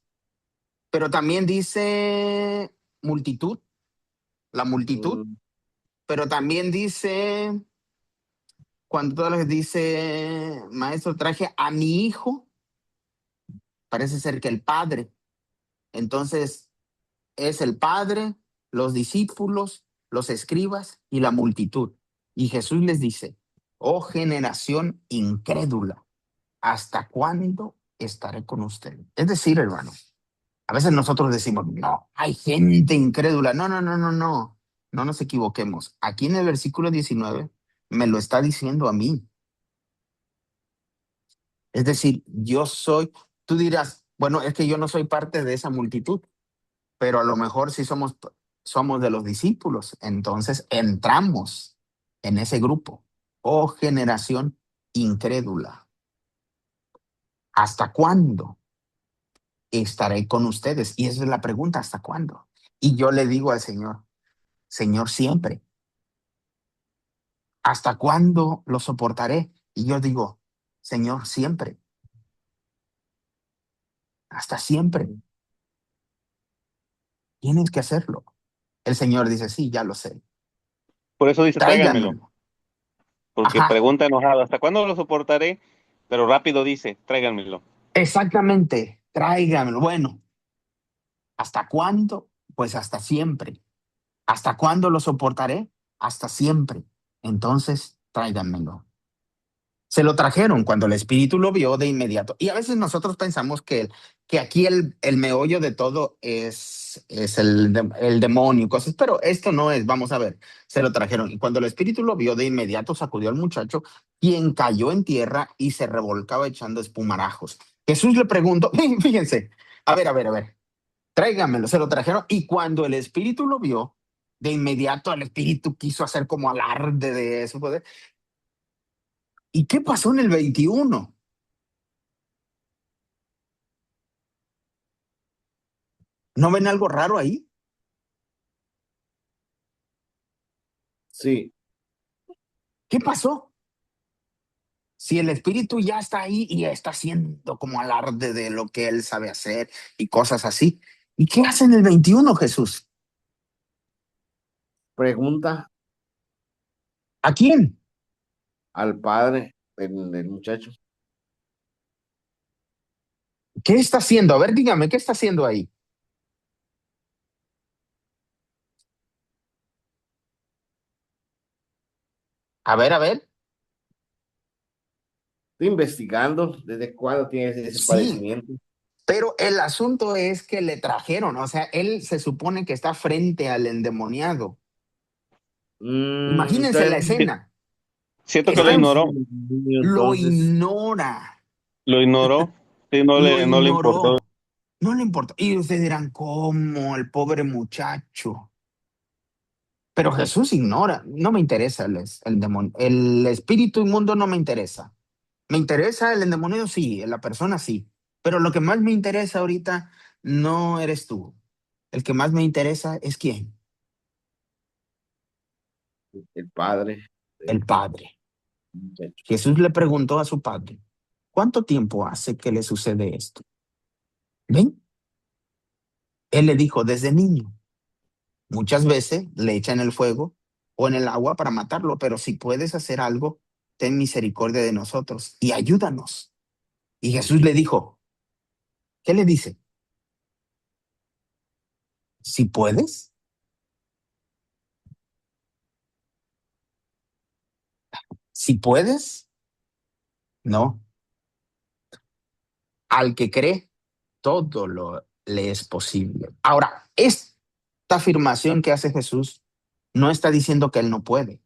pero también dice multitud, la multitud, Mm, pero también dice, cuando todas las dice, maestro, traje a mi hijo, parece ser que el padre. Entonces, es el Padre, los discípulos, los escribas y la multitud. Y Jesús les dice, oh generación incrédula, ¿hasta cuándo estaré con ustedes? Es decir, hermano, a veces nosotros decimos, no, hay gente incrédula. No, no, no, no, no, no nos equivoquemos. Aquí en el versículo 19 me lo está diciendo a mí. Es decir, yo soy, tú dirás, bueno, es que yo no soy parte de esa multitud, pero a lo mejor sí somos de los discípulos, entonces entramos en ese grupo. Oh generación incrédula, ¿hasta cuándo estaré con ustedes? Y esa es la pregunta, ¿hasta cuándo? Y yo le digo al Señor, Señor, siempre. ¿Hasta cuándo lo soportaré? Y yo digo, Señor, siempre. Hasta siempre. Tienes que hacerlo. El Señor dice, sí, ya lo sé. Por eso dice, tráiganmelo, Tráiganmelo. porque Ajá, pregunta enojado, ¿hasta cuándo lo soportaré? Pero rápido dice, tráiganmelo. exactamente. Tráiganmelo. Bueno, ¿hasta cuándo? Pues hasta siempre. ¿Hasta cuándo lo soportaré? Hasta siempre. Entonces, tráiganmelo. Se lo trajeron cuando el espíritu lo vio de inmediato. Y a veces nosotros pensamos que aquí el meollo de todo es el demonio y cosas, pero esto no es, vamos a ver, se lo trajeron. Y cuando el espíritu lo vio de inmediato, sacudió al muchacho, quien cayó en tierra y se revolcaba echando espumarajos. Jesús le preguntó, fíjense, a ver, tráigamelo, se lo trajeron. Y cuando el espíritu lo vio, de inmediato el espíritu quiso hacer como alarde de su poder. ¿Y qué pasó en el 21? ¿No ven algo raro ahí? sí. ¿Qué pasó? Si el espíritu ya está ahí y está haciendo como alarde de lo que él sabe hacer y cosas así. ¿Y qué hace en el 21, Jesús? Pregunta ¿A quién? al padre del muchacho. ¿Qué está haciendo? A ver, dígame, ¿qué está haciendo ahí? A ver. Estoy investigando desde cuándo tiene ese Sí, padecimiento. Pero el asunto es que le trajeron, o sea, él se supone que está frente al endemoniado. Imagínense la Entonces, escena. Siento que lo Está en, ignoró. lo entonces, ignora, Lo ignoró. Sí, lo no le importó. ignoró. No le importa. Y ustedes dirán, ¿cómo? El pobre muchacho. Pero Jesús ignora. No me interesa el demonio. El espíritu inmundo no me interesa. Me interesa el endemoniado, sí. La persona, sí. Pero lo que más me interesa ahorita no eres tú. El que más me interesa es quién. el padre El del Padre. muchacho. Jesús le preguntó a su padre, ¿cuánto tiempo hace que le sucede esto? ¿Ven? Él le dijo, desde niño. Muchas veces le echan el fuego o en el agua para matarlo, pero si puedes hacer algo, ten misericordia de nosotros y ayúdanos. Y Jesús le dijo, ¿qué le dice? Si puedes. Si puedes, no. Al que cree, todo lo le es posible. Ahora, esta afirmación que hace Jesús no está diciendo que él no puede.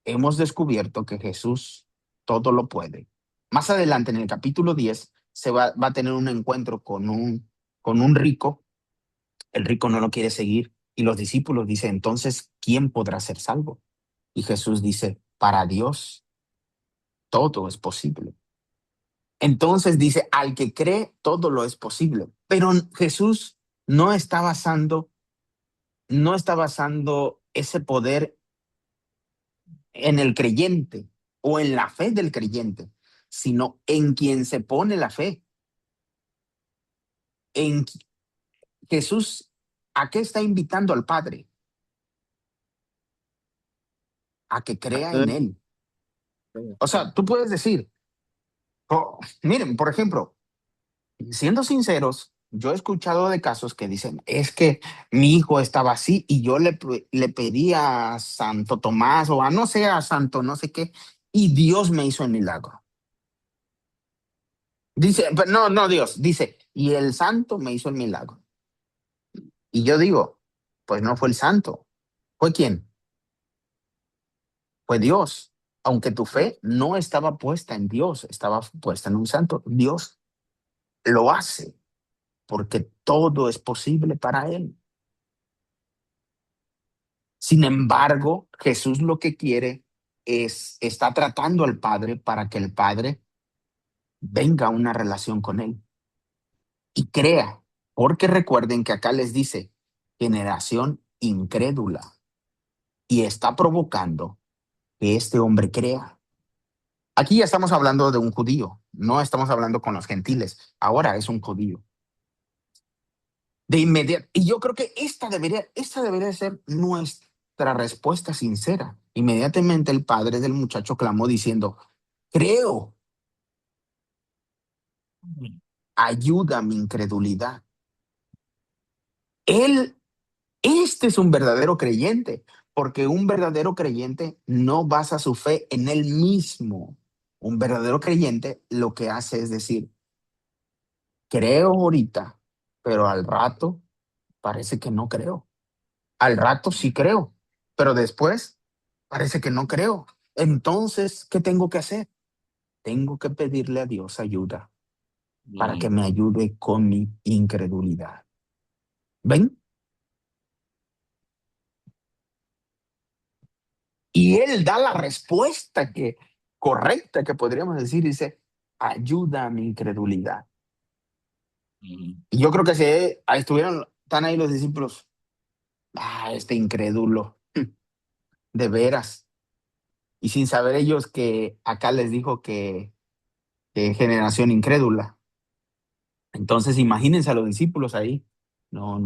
Hemos descubierto que Jesús todo lo puede. Más adelante, en el capítulo 10, va a tener un encuentro con un rico. El rico no lo quiere seguir y los discípulos dicen, entonces, ¿quién podrá ser salvo? Y Jesús dice, para Dios todo es posible. Entonces dice, al que cree, todo lo es posible. Pero Jesús no está basando ese poder en el creyente o en la fe del creyente, sino en quien se pone la fe. En Jesús, ¿a qué está invitando al Padre? A que crea en Él. O sea, tú puedes decir, oh, miren, por ejemplo, siendo sinceros, yo he escuchado de casos que dicen, es que mi hijo estaba así y yo le pedí a Santo Tomás o a no sé, a Santo no sé qué, y Dios me hizo el milagro. Dice, no, Dios, dice, y el santo me hizo el milagro. Y yo digo, pues no fue el santo. ¿Fue quién? Fue Dios. Aunque tu fe no estaba puesta en Dios, estaba puesta en un santo. Dios lo hace porque todo es posible para él. Sin embargo, Jesús lo que quiere está tratando al Padre para que el Padre venga a una relación con él y crea. Porque recuerden que acá les dice generación incrédula y está provocando que este hombre crea. Aquí ya estamos hablando de un judío, no estamos hablando con los gentiles. Ahora es un judío. De inmediato. Y yo creo que esta debería ser nuestra respuesta sincera. Inmediatamente el padre del muchacho clamó diciendo, creo, ayuda mi incredulidad. Este es un verdadero creyente, porque un verdadero creyente no basa su fe en él mismo. Un verdadero creyente lo que hace es decir, creo ahorita, pero al rato parece que no creo. Al rato sí creo, pero después parece que no creo. Entonces, ¿qué tengo que hacer? Tengo que pedirle a Dios ayuda para que me ayude con mi incredulidad. ¿Ven? Y él da la respuesta correcta que podríamos decir, dice, ayuda a mi incredulidad. Y yo creo que si están ahí los discípulos, este incrédulo, de veras. Y sin saber ellos que acá les dijo que generación incrédula. Entonces imagínense a los discípulos ahí. No,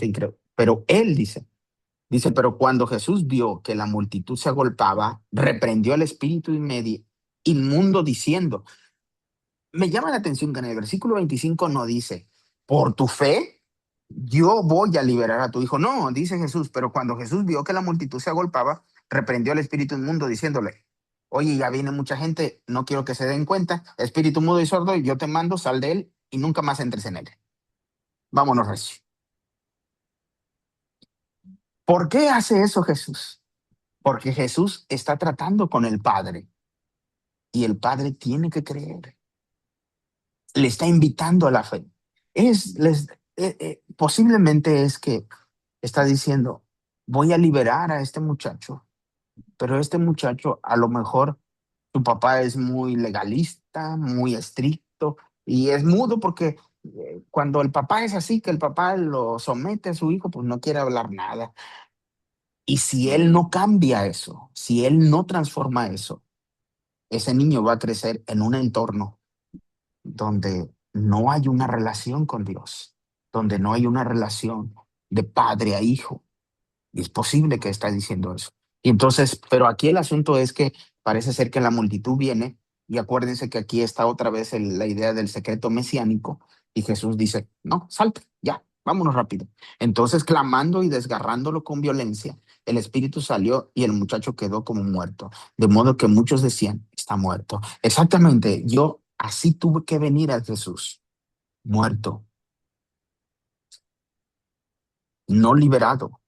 incrédulo. Pero él dice, pero cuando Jesús vio que la multitud se agolpaba, reprendió al espíritu inmundo diciendo, me llama la atención que en el versículo 25 no dice, por tu fe, yo voy a liberar a tu hijo. No, dice Jesús, pero cuando Jesús vio que la multitud se agolpaba, reprendió al espíritu inmundo diciéndole, Oye, ya viene mucha gente, no quiero que se den cuenta. Espíritu mudo y sordo, yo te mando, sal de él y nunca más entres en él. Vámonos, recio. ¿Por qué hace eso Jesús? Porque Jesús está tratando con el Padre y el Padre tiene que creer. Le está invitando a la fe. Posiblemente es que está diciendo, voy a liberar a este muchacho, pero este muchacho a lo mejor su papá es muy legalista, muy estricto y es mudo porque cuando el papá es así, que el papá lo somete a su hijo, pues no quiere hablar nada. Y si él no cambia eso, si él no transforma eso, ese niño va a crecer en un entorno donde no hay una relación con Dios, donde no hay una relación de padre a hijo. Y es posible que está diciendo eso. Y entonces, pero aquí el asunto es que parece ser que la multitud viene, y acuérdense que aquí está otra vez la idea del secreto mesiánico, y Jesús dice, no, salte, ya, vámonos rápido. Entonces, clamando y desgarrándolo con violencia, el espíritu salió y el muchacho quedó como muerto, de modo que muchos decían, está muerto. Exactamente, yo así tuve que venir a Jesús, muerto, no liberado,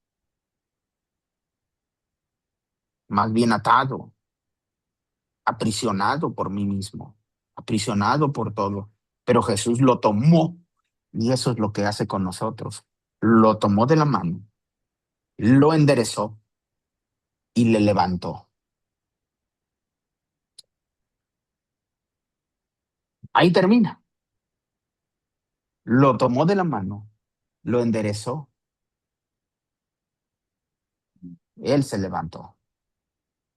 más bien atado, aprisionado por mí mismo, aprisionado por todo. Pero Jesús lo tomó y eso es lo que hace con nosotros. Lo tomó de la mano, lo enderezó y le levantó. Ahí termina. Lo tomó de la mano, lo enderezó, él se levantó.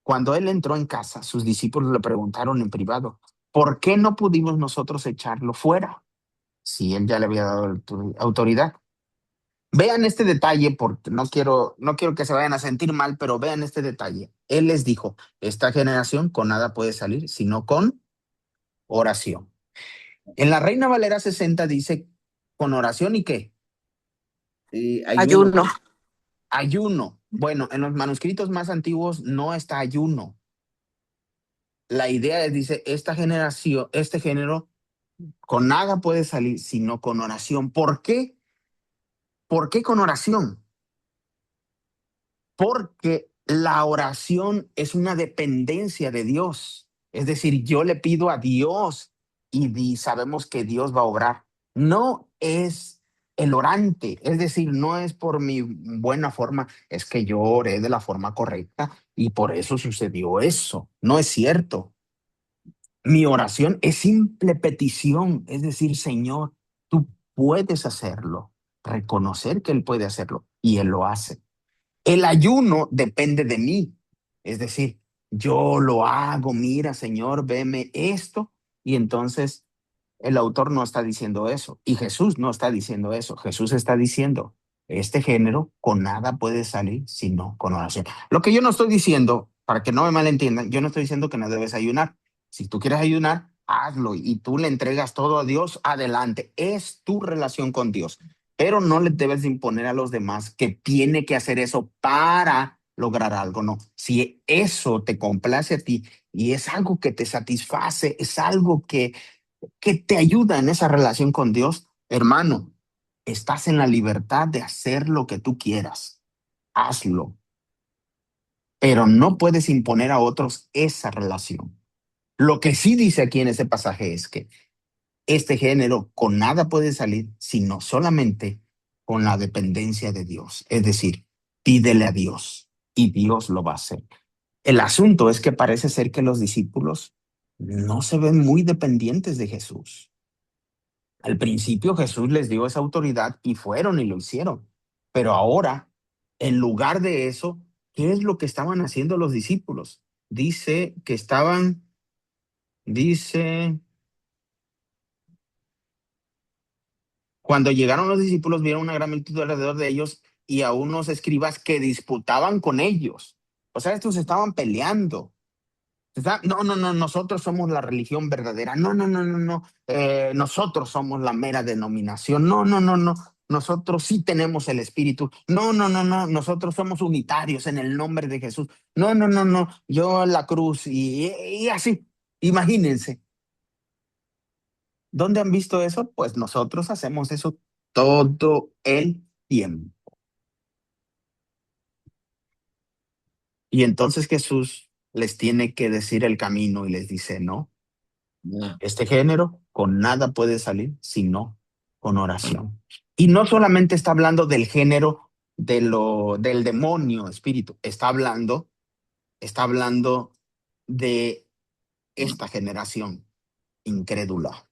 Cuando él entró en casa, sus discípulos le preguntaron en privado, ¿por qué no pudimos nosotros echarlo fuera? Si él ya le había dado autoridad. Vean este detalle porque no quiero que se vayan a sentir mal, pero vean este detalle. Él les dijo, esta generación con nada puede salir, sino con oración. En la Reina Valera 60 dice, con oración y qué? Ayuno. Ayuno. Ayuno. Bueno, en los manuscritos más antiguos no está ayuno. La idea es, dice, esta generación, este género, con nada puede salir, sino con oración. ¿Por qué? ¿Por qué con oración? Porque la oración es una dependencia de Dios. Es decir, yo le pido a Dios y sabemos que Dios va a obrar. No es el orante, es decir, no es por mi buena forma, es que yo oré de la forma correcta y por eso sucedió eso. No es cierto. Mi oración es simple petición, es decir, Señor, tú puedes hacerlo, reconocer que Él puede hacerlo y Él lo hace. El ayuno depende de mí. Es decir, yo lo hago, mira, Señor, veme esto. Y entonces el autor no está diciendo eso. Y Jesús no está diciendo eso. Jesús está diciendo, este género con nada puede salir sino con oración. Lo que yo no estoy diciendo, para que no me malentiendan, yo no estoy diciendo que no debes ayunar. Si tú quieres ayunar, hazlo y tú le entregas todo a Dios, adelante. Es tu relación con Dios, pero no le debes de imponer a los demás que tiene que hacer eso para lograr algo. No, si eso te complace a ti y es algo que te satisface, es algo que te ayuda en esa relación con Dios, hermano, estás en la libertad de hacer lo que tú quieras. Hazlo, pero no puedes imponer a otros esa relación. Lo que sí dice aquí en ese pasaje es que este género con nada puede salir, sino solamente con la dependencia de Dios. Es decir, pídele a Dios y Dios lo va a hacer. El asunto es que parece ser que los discípulos no se ven muy dependientes de Jesús. Al principio Jesús les dio esa autoridad y fueron y lo hicieron. Pero ahora, en lugar de eso, ¿qué es lo que estaban haciendo los discípulos? Dice, cuando llegaron los discípulos, vieron una gran multitud alrededor de ellos y a unos escribas que disputaban con ellos. O sea, estos estaban peleando. No, no, no, nosotros somos la religión verdadera. No, no, no, no, no. Nosotros somos la mera denominación. No, no, no, no. nosotros sí tenemos el Espíritu. No, no, no, no, nosotros somos unitarios en el nombre de Jesús. No, no, no, no, yo la cruz y así. Imagínense. ¿Dónde han visto eso? Pues nosotros hacemos eso todo el tiempo. Y entonces Jesús les tiene que decir el camino y les dice, no, este género con nada puede salir sino con oración. Y no solamente está hablando del género del demonio espíritu, está hablando de esta generación incrédula.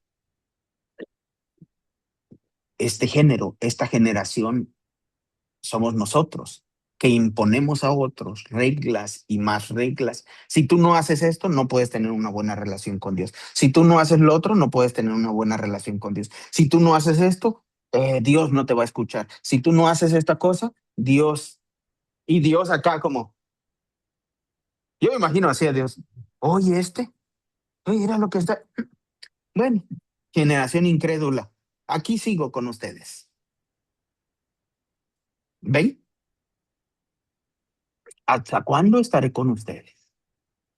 Este género, esta generación somos nosotros que imponemos a otros reglas y más reglas. Si tú no haces esto, no puedes tener una buena relación con Dios. Si tú no haces lo otro, no puedes tener una buena relación con Dios. Si tú no haces esto, Dios no te va a escuchar. Si tú no haces esta cosa, Dios, y Dios acá como, yo me imagino así a Dios, oye, oye, era lo que está, bueno, generación incrédula, aquí sigo con ustedes. ¿Ven? ¿Hasta cuándo estaré con ustedes?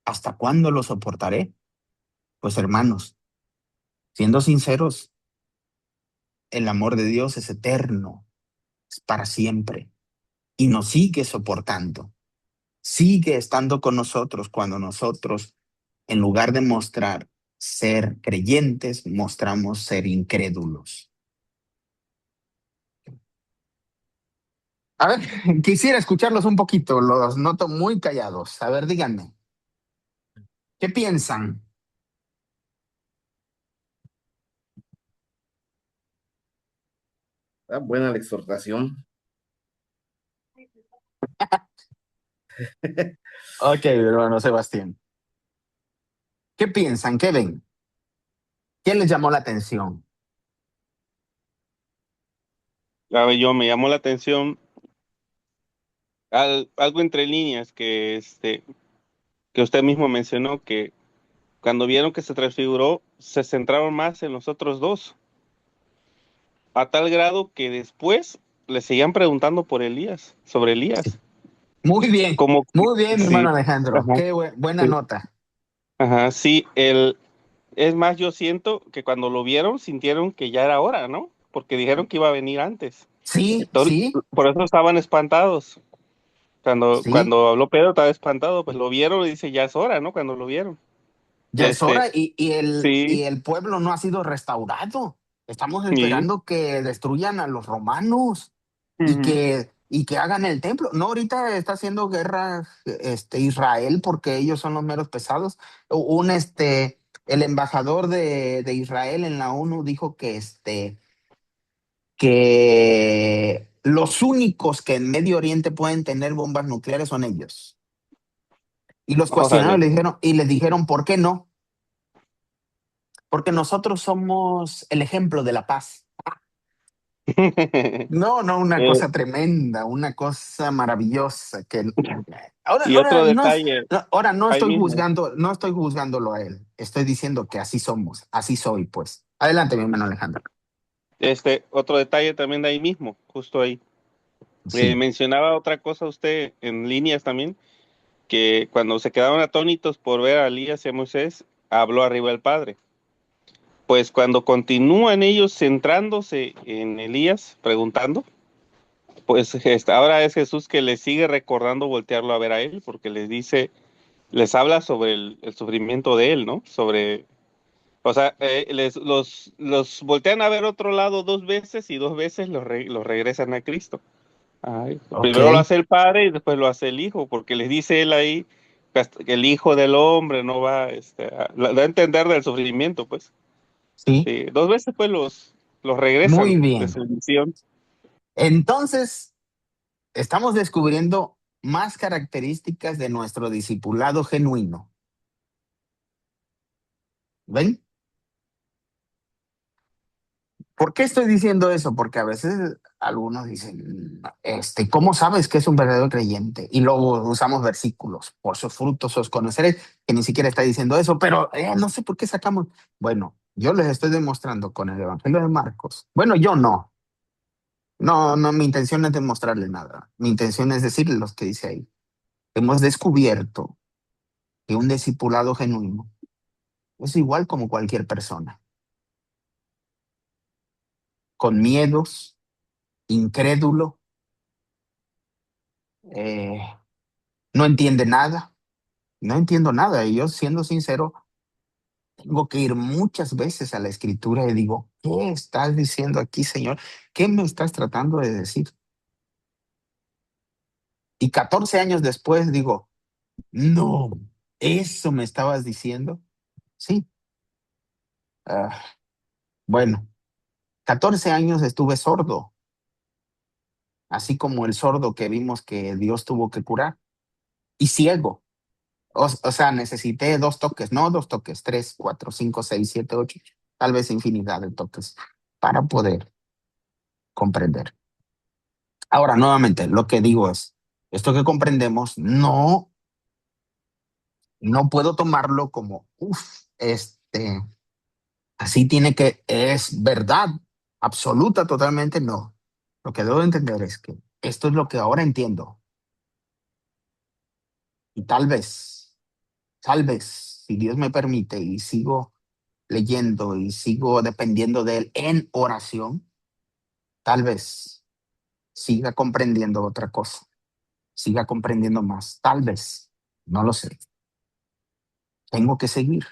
¿Hasta cuándo lo soportaré? Pues hermanos, siendo sinceros, el amor de Dios es eterno, es para siempre y nos sigue soportando, sigue estando con nosotros cuando nosotros, en lugar de mostrar ser creyentes, mostramos ser incrédulos. A ver, quisiera escucharlos un poquito, los noto muy callados. A ver, díganme, ¿qué piensan? Está buena la exhortación. Ok, hermano Sebastián. ¿Qué piensan? ¿Qué ven? ¿Qué les llamó la atención? A ver, me llamó la atención algo entre líneas que usted mismo mencionó, que cuando vieron que se transfiguró, se centraron más en los otros dos, a tal grado que después le seguían preguntando por Elías, sobre Sí. Elías. Como, Muy bien, sí, hermano Alejandro. ajá, Qué buena sí, nota. ajá, sí, es más, yo siento que cuando lo vieron, sintieron que ya era hora, ¿no? Porque dijeron que iba a venir antes. Sí, Entonces, sí, por eso estaban espantados. sí. Cuando habló Pedro estaba espantado, pues lo vieron y dice, ya es hora, ¿no? Cuando lo vieron. Ya es Este, hora y sí, el pueblo no ha sido restaurado. Estamos sí. esperando que destruyan a los romanos Ujú. y que hagan el templo. No, ahorita está haciendo guerra Israel porque ellos son los meros pesados. El embajador de Israel en la ONU dijo que los únicos que en Medio Oriente pueden tener bombas nucleares son ellos. Y los cuestionaron Órale. y les dijeron, ¿por qué no? Porque nosotros somos el ejemplo de la paz. No, no, una Eh, cosa tremenda, una cosa maravillosa que ahora, y ahora otro no, detalle, ahora no ahí estoy mismo. juzgando, no estoy juzgándolo a él. Estoy diciendo que así somos, así soy, pues. Adelante, mi hermano Alejandro. Otro detalle también de ahí mismo, justo ahí. Sí, Mencionaba otra cosa usted en líneas también, que cuando se quedaron atónitos por ver a Elías y a Moisés, habló arriba el Padre. Pues cuando continúan ellos centrándose en Elías, preguntando, pues ahora es Jesús que les sigue recordando voltearlo a ver a él, porque les dice, les habla sobre el sufrimiento de él, ¿no? O sea, los voltean a ver otro lado dos veces y dos veces los regresan a Cristo. Ay, ok, primero lo hace el Padre y después lo hace el Hijo, porque les dice él ahí que el Hijo del Hombre no va, da a entender del sufrimiento, pues. sí, Sí, dos veces pues los muy regresan de bien. su misión. Entonces, estamos descubriendo más características de nuestro discipulado genuino. ¿Ven? ¿Por qué estoy diciendo eso? Porque a veces algunos dicen, ¿cómo sabes que es un verdadero creyente? Y luego usamos versículos, por sus frutos os conoceréis, que ni siquiera está diciendo eso, pero no sé por qué sacamos. Bueno, yo les estoy demostrando con el Evangelio de Marcos. Bueno, yo no. No, no, mi intención no es demostrarle nada. Mi intención es decirle lo que dice ahí. Hemos descubierto que un discipulado genuino es igual como cualquier persona, con miedos, incrédulo, eh, no entiende nada, no entiendo nada. Y yo, siendo sincero, tengo que ir muchas veces a la escritura y digo, ¿qué estás diciendo aquí, Señor? ¿Qué me estás tratando de decir? Y 14 años después digo, no, ¿eso me estabas diciendo? Sí. Ah, bueno, 14 años estuve sordo, así como el sordo que vimos que Dios tuvo que curar, y ciego. O sea, necesité 2 toques, no 2 toques, 3, 4, 5, 6, 7, 8, tal vez infinidad de toques para poder comprender. Ahora, nuevamente, lo que digo es, esto que comprendemos no puedo tomarlo como, así tiene que, es verdad absoluta, totalmente no. Lo que debo entender es que esto es lo que ahora entiendo. Y tal vez, si Dios me permite y sigo leyendo y sigo dependiendo de Él en oración, tal vez siga comprendiendo otra cosa, siga comprendiendo más, tal vez, no lo sé. Tengo que seguir.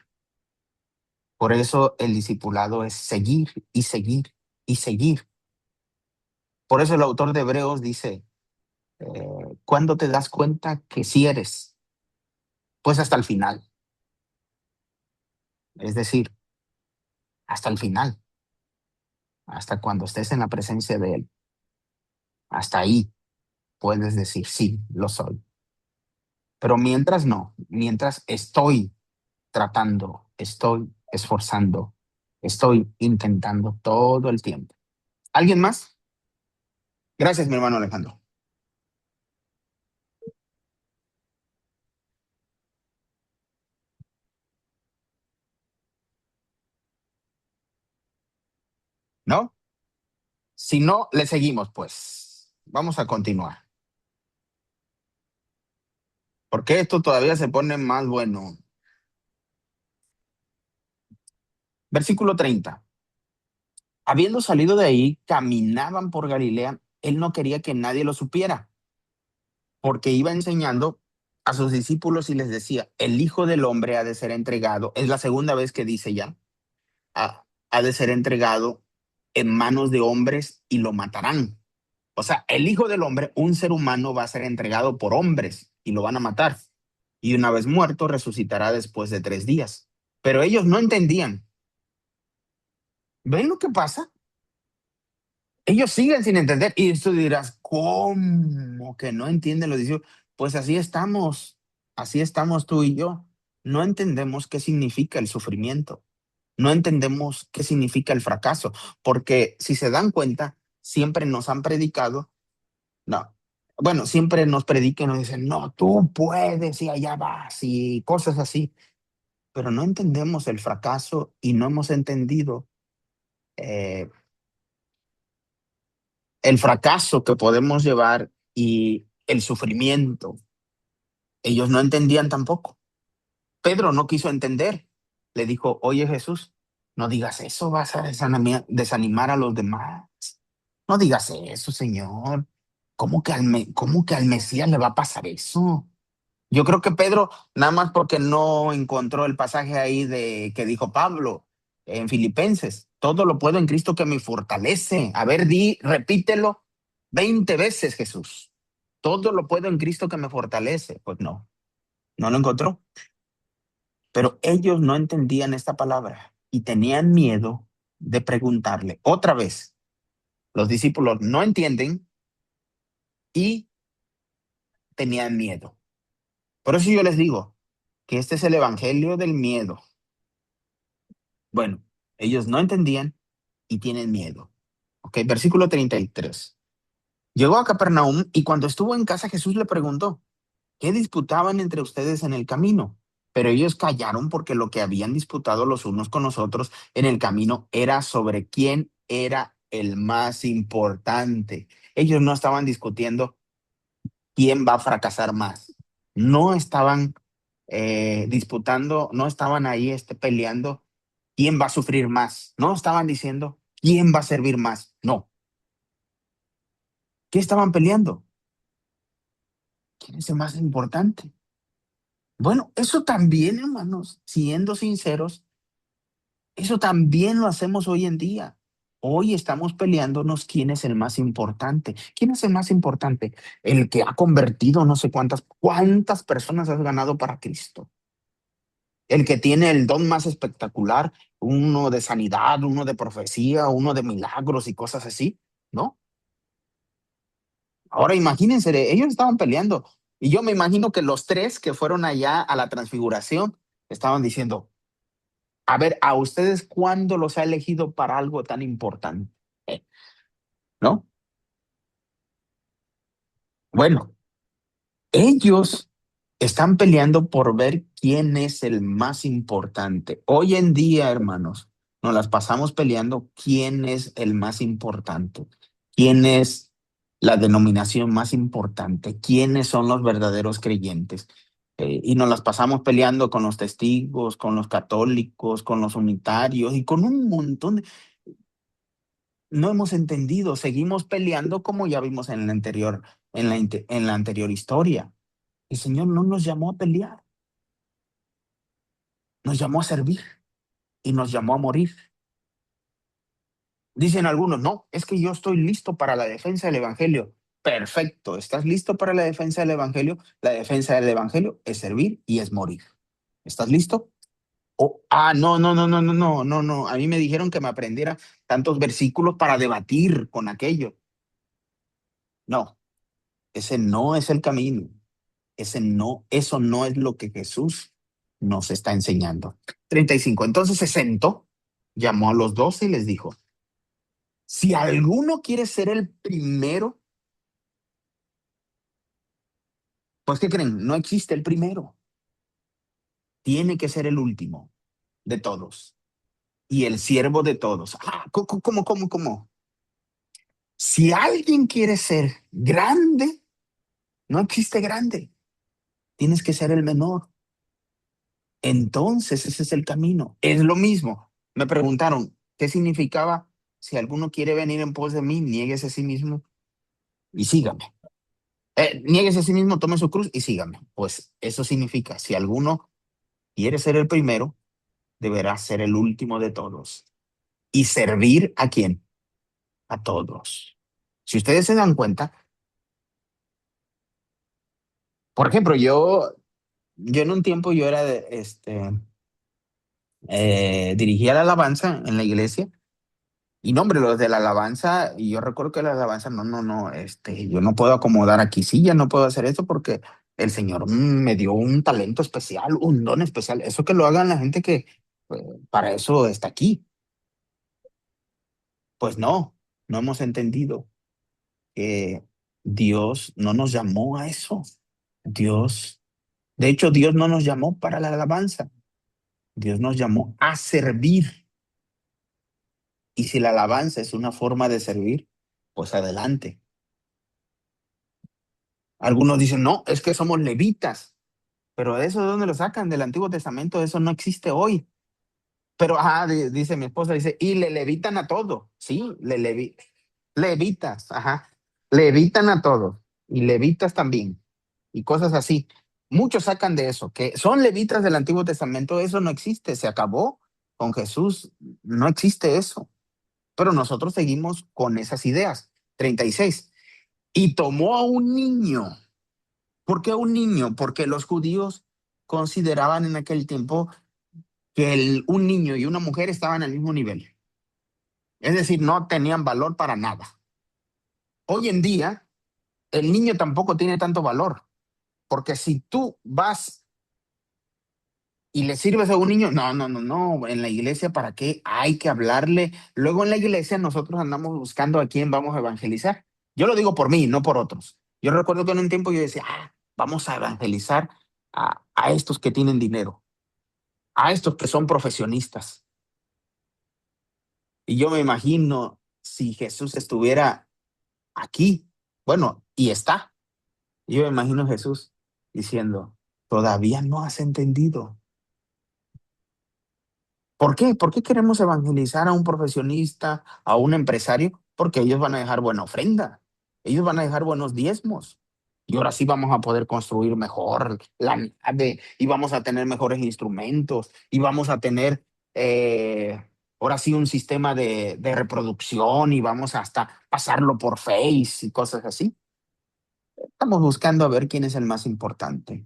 Por eso el discipulado es seguir y seguir y seguir. Por eso el autor de Hebreos dice, ¿cuándo te das cuenta que sí eres? Pues hasta el final. Es decir, hasta el final, hasta cuando estés en la presencia de Él. Hasta ahí puedes decir, sí, lo soy. Pero mientras no, mientras estoy tratando, estoy esforzando, estoy intentando todo el tiempo. ¿Alguien más? Gracias, mi hermano Alejandro. ¿No? Si no, le seguimos, pues. Vamos a continuar. Porque esto todavía se pone más bueno. Versículo 30. Habiendo salido de ahí, caminaban por Galilea. Él no quería que nadie lo supiera, porque iba enseñando a sus discípulos y les decía, el Hijo del Hombre ha de ser entregado. Es la segunda vez que dice ya, ha de ser entregado en manos de hombres y lo matarán. O sea, el Hijo del Hombre, un ser humano, va a ser entregado por hombres y lo van a matar. Y una vez muerto, resucitará después de 3 días. Pero ellos no entendían. ¿Ven lo que pasa? Ellos siguen sin entender. Y tú dirás, ¿cómo que no entienden los discípulos? Pues así estamos tú y yo. No entendemos qué significa el sufrimiento. No entendemos qué significa el fracaso, porque si se dan cuenta, siempre nos han predicado, no, bueno, siempre nos predican y nos dicen, no, tú puedes y allá vas y cosas así, pero no entendemos el fracaso y no hemos entendido eh, el fracaso que podemos llevar y el sufrimiento. Ellos no entendían tampoco. Pedro no quiso entender. Le dijo, oye Jesús, no digas eso, vas a desanimar a los demás. No digas eso, Señor. ¿Cómo que al Mesías le va a pasar eso? Yo creo que Pedro, nada más porque no encontró el pasaje ahí de que dijo Pablo en Filipenses, todo lo puedo en Cristo que me fortalece. A ver, repítelo 20 veces, Jesús. Todo lo puedo en Cristo que me fortalece. Pues no lo encontró. Pero ellos no entendían esta palabra y tenían miedo de preguntarle. Otra vez, los discípulos no entienden y tenían miedo. Por eso yo les digo que este es el evangelio del miedo. Bueno, ellos no entendían y tienen miedo. Ok, versículo 33. Llegó a Capernaum y cuando estuvo en casa Jesús le preguntó, ¿qué disputaban entre ustedes en el camino? Pero ellos callaron porque lo que habían disputado los unos con los otros en el camino era sobre quién era el más importante. Ellos no estaban discutiendo quién va a fracasar más. No estaban disputando, no estaban ahí peleando quién va a sufrir más. No estaban diciendo quién va a servir más. No. ¿Qué estaban peleando? ¿Quién es el más importante? Bueno, eso también, hermanos, siendo sinceros, eso también lo hacemos hoy en día. Hoy estamos peleándonos quién es el más importante. ¿Quién es el más importante? El que ha convertido no sé cuántas personas has ganado para Cristo. El que tiene el don más espectacular, uno de sanidad, uno de profecía, uno de milagros y cosas así, ¿no? Ahora imagínense, ellos estaban peleando. Y yo me imagino que los tres que fueron allá a la transfiguración estaban diciendo, a ver, ¿a ustedes cuándo los ha elegido para algo tan importante? ¿No? Bueno, ellos están peleando por ver quién es el más importante. Hoy en día, hermanos, nos las pasamos peleando quién es el más importante, quién es la denominación más importante, quiénes son los verdaderos creyentes. Y nos las pasamos peleando con los testigos, con los católicos, con los unitarios y con un montón de... No hemos entendido, seguimos peleando como ya vimos en la anterior, en la anterior historia. El Señor no nos llamó a pelear, nos llamó a servir y nos llamó a morir. Dicen algunos, no, es que yo estoy listo para la defensa del Evangelio. Perfecto, ¿estás listo para la defensa del Evangelio? La defensa del Evangelio es servir y es morir. ¿Estás listo? No, no, no, no, no, no, no, no. A mí me dijeron que me aprendiera tantos versículos para debatir con aquello. No, ese no es el camino. Eso no es lo que Jesús nos está enseñando. 35. Entonces se sentó, llamó a los 12 y les dijo, si alguno quiere ser el primero, pues ¿qué creen? No existe el primero. Tiene que ser el último de todos y el siervo de todos. ¿Cómo? Si alguien quiere ser grande, no existe grande. Tienes que ser el menor. Entonces, ese es el camino. Es lo mismo. Me preguntaron, ¿qué significaba? Si alguno quiere venir en pos de mí, niéguese a sí mismo y sígame. Niéguese a sí mismo, tome su cruz y sígame. Pues eso significa, si alguno quiere ser el primero, deberá ser el último de todos. ¿Y servir a quién? A todos. Si ustedes se dan cuenta, por ejemplo, yo en un tiempo yo era dirigía la alabanza en la iglesia. Y no, hombre, los de la alabanza, y yo recuerdo que la alabanza, no, yo no puedo acomodar aquí sillas, no puedo hacer eso porque el Señor me dio un talento especial, un don especial. Eso que lo hagan la gente que para eso está aquí. Pues no hemos entendido que Dios no nos llamó a eso. De hecho, Dios no nos llamó para la alabanza. Dios nos llamó a servir. Y si la alabanza es una forma de servir, pues adelante. Algunos dicen, no, es que somos levitas, pero ¿eso de dónde lo sacan? Del Antiguo Testamento, eso no existe hoy. Pero, dice mi esposa, dice, y le levitan a todo, sí, levitas, levitan a todo, y levitas también, y cosas así. Muchos sacan de eso, que son levitas del Antiguo Testamento, eso no existe, se acabó con Jesús, no existe eso. Pero nosotros seguimos con esas ideas. 36. Y tomó a un niño. ¿Por qué un niño? Porque los judíos consideraban en aquel tiempo que un niño y una mujer estaban al mismo nivel. Es decir, no tenían valor para nada. Hoy en día, el niño tampoco tiene tanto valor, porque si tú vas y le sirves a un niño, no, en la iglesia, ¿para qué? Hay que hablarle. Luego en la iglesia nosotros andamos buscando a quién vamos a evangelizar. Yo lo digo por mí, no por otros. Yo recuerdo que en un tiempo yo decía, vamos a evangelizar a estos que tienen dinero, a estos que son profesionistas. Y yo me imagino si Jesús estuviera aquí, bueno, y está, yo me imagino a Jesús diciendo, todavía no has entendido. ¿Por qué? ¿Por qué queremos evangelizar a un profesionista, a un empresario? Porque ellos van a dejar buena ofrenda, ellos van a dejar buenos diezmos. Y ahora sí vamos a poder construir mejor la nave y vamos a tener mejores instrumentos y vamos a tener ahora sí un sistema de reproducción y vamos hasta pasarlo por Face y cosas así. Estamos buscando a ver quién es el más importante.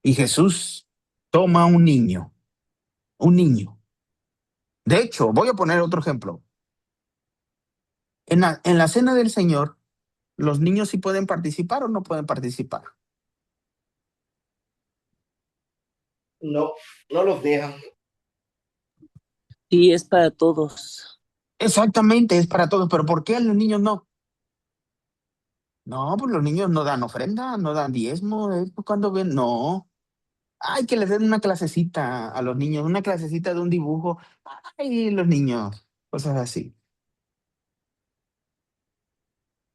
Y Jesús toma un niño. De hecho, voy a poner otro ejemplo. En la cena del Señor, ¿los niños sí pueden participar o no pueden participar? No, no los dejan. Sí, es para todos. Exactamente, es para todos, pero ¿por qué a los niños no? No, pues los niños no dan ofrenda, no dan diezmo, cuando ven, no. Ay, que les den una clasecita a los niños, una clasecita de un dibujo. Ay, los niños, cosas así.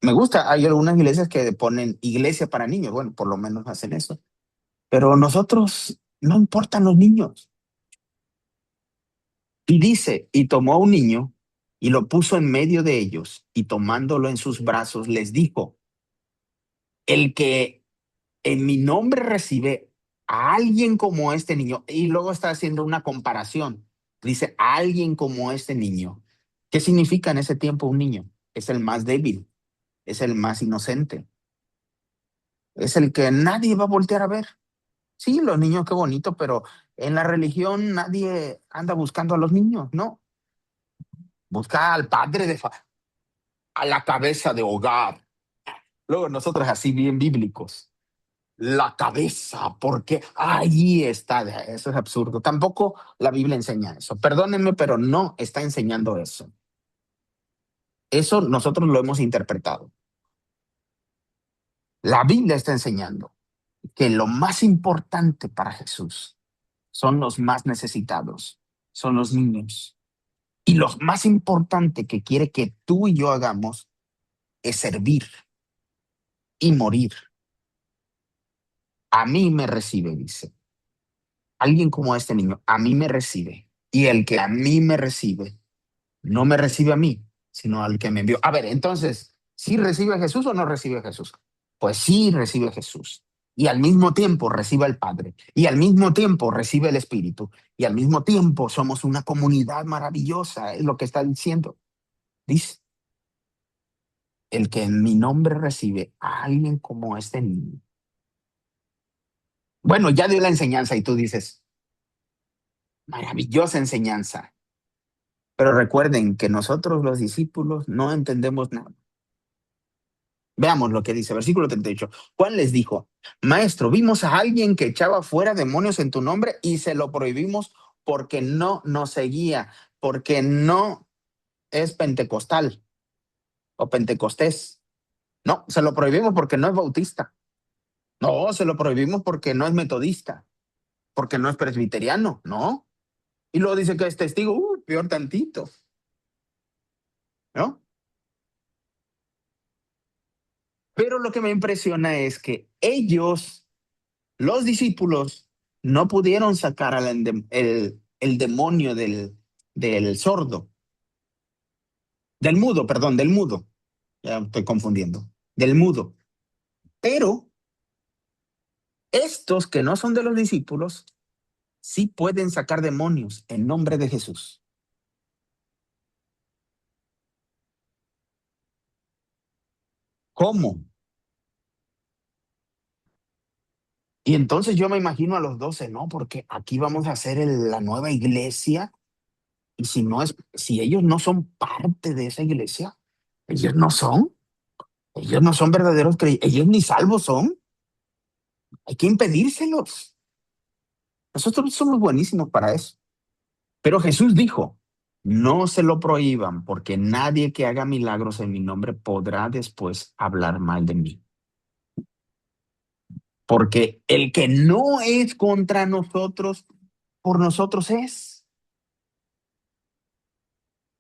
Me gusta, hay algunas iglesias que ponen iglesia para niños, bueno, por lo menos hacen eso. Pero nosotros, no importan los niños. Y dice, y tomó a un niño y lo puso en medio de ellos y tomándolo en sus brazos les dijo, el que en mi nombre recibe a alguien como este niño, y luego está haciendo una comparación, dice, a alguien como este niño. ¿Qué significa en ese tiempo un niño? Es el más débil, es el más inocente, es el que nadie va a voltear a ver. Sí, los niños, qué bonito, pero en la religión nadie anda buscando a los niños, ¿no? Busca al padre a la cabeza de hogar. Luego nosotros así bien bíblicos. La cabeza, porque ahí está. Eso es absurdo. Tampoco la Biblia enseña eso. Perdónenme, pero no está enseñando eso. Eso nosotros lo hemos interpretado. La Biblia está enseñando que lo más importante para Jesús son los más necesitados, son los niños. Y lo más importante que quiere que tú y yo hagamos es servir y morir. A mí me recibe, dice. Alguien como este niño, a mí me recibe. Y el que a mí me recibe, no me recibe a mí, sino al que me envió. A ver, entonces, ¿sí recibe a Jesús o no recibe a Jesús? Pues sí recibe a Jesús. Y al mismo tiempo recibe al Padre. Y al mismo tiempo recibe el Espíritu. Y al mismo tiempo somos una comunidad maravillosa, es lo que está diciendo. Dice, el que en mi nombre recibe a alguien como este niño. Bueno, ya dio la enseñanza y tú dices, maravillosa enseñanza. Pero recuerden que nosotros los discípulos no entendemos nada. Veamos lo que dice, versículo 38. Juan les dijo, maestro, vimos a alguien que echaba fuera demonios en tu nombre y se lo prohibimos porque no nos seguía, porque no es pentecostal o pentecostés. No, se lo prohibimos porque no es bautista. No, se lo prohibimos porque no es metodista, porque no es presbiteriano, ¿no? Y luego dice que es testigo, peor tantito, ¿no? Pero lo que me impresiona es que ellos, los discípulos, no pudieron sacar el demonio del sordo, del mudo, perdón, del mudo. Ya estoy confundiendo, del mudo. Pero estos que no son de los discípulos, sí pueden sacar demonios en nombre de Jesús. ¿Cómo? Y entonces yo me imagino a los 12, ¿no? Porque aquí vamos a hacer la nueva iglesia. Y si ellos no son parte de esa iglesia, ellos no son verdaderos creyentes, ellos ni salvos son. Hay que impedírselos. Nosotros somos buenísimos para eso. Pero Jesús dijo, no se lo prohíban, porque nadie que haga milagros en mi nombre podrá después hablar mal de mí. Porque el que no es contra nosotros, por nosotros es.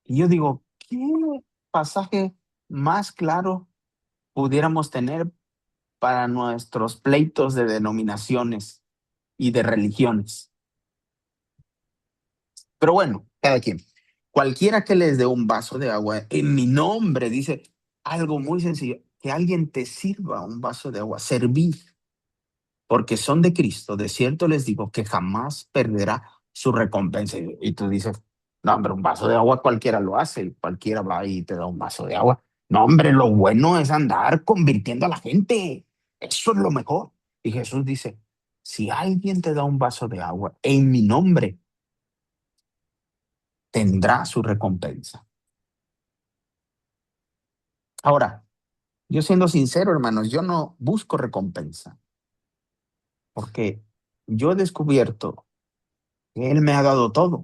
Y yo digo, ¿qué? pasaje más claro pudiéramos tener para nuestros pleitos de denominaciones y de religiones? Pero bueno, cada quien. Cualquiera que les dé un vaso de agua en mi nombre, dice algo muy sencillo, que alguien te sirva un vaso de agua, servir, porque son de Cristo, de cierto les digo que jamás perderá su recompensa. Y tú dices, no, hombre, un vaso de agua cualquiera lo hace, cualquiera va y te da un vaso de agua. No, hombre, lo bueno es andar convirtiendo a la gente. Eso es lo mejor. Y Jesús dice, si alguien te da un vaso de agua en mi nombre, tendrá su recompensa. Ahora, yo siendo sincero, hermanos, yo no busco recompensa, porque yo he descubierto que Él me ha dado todo.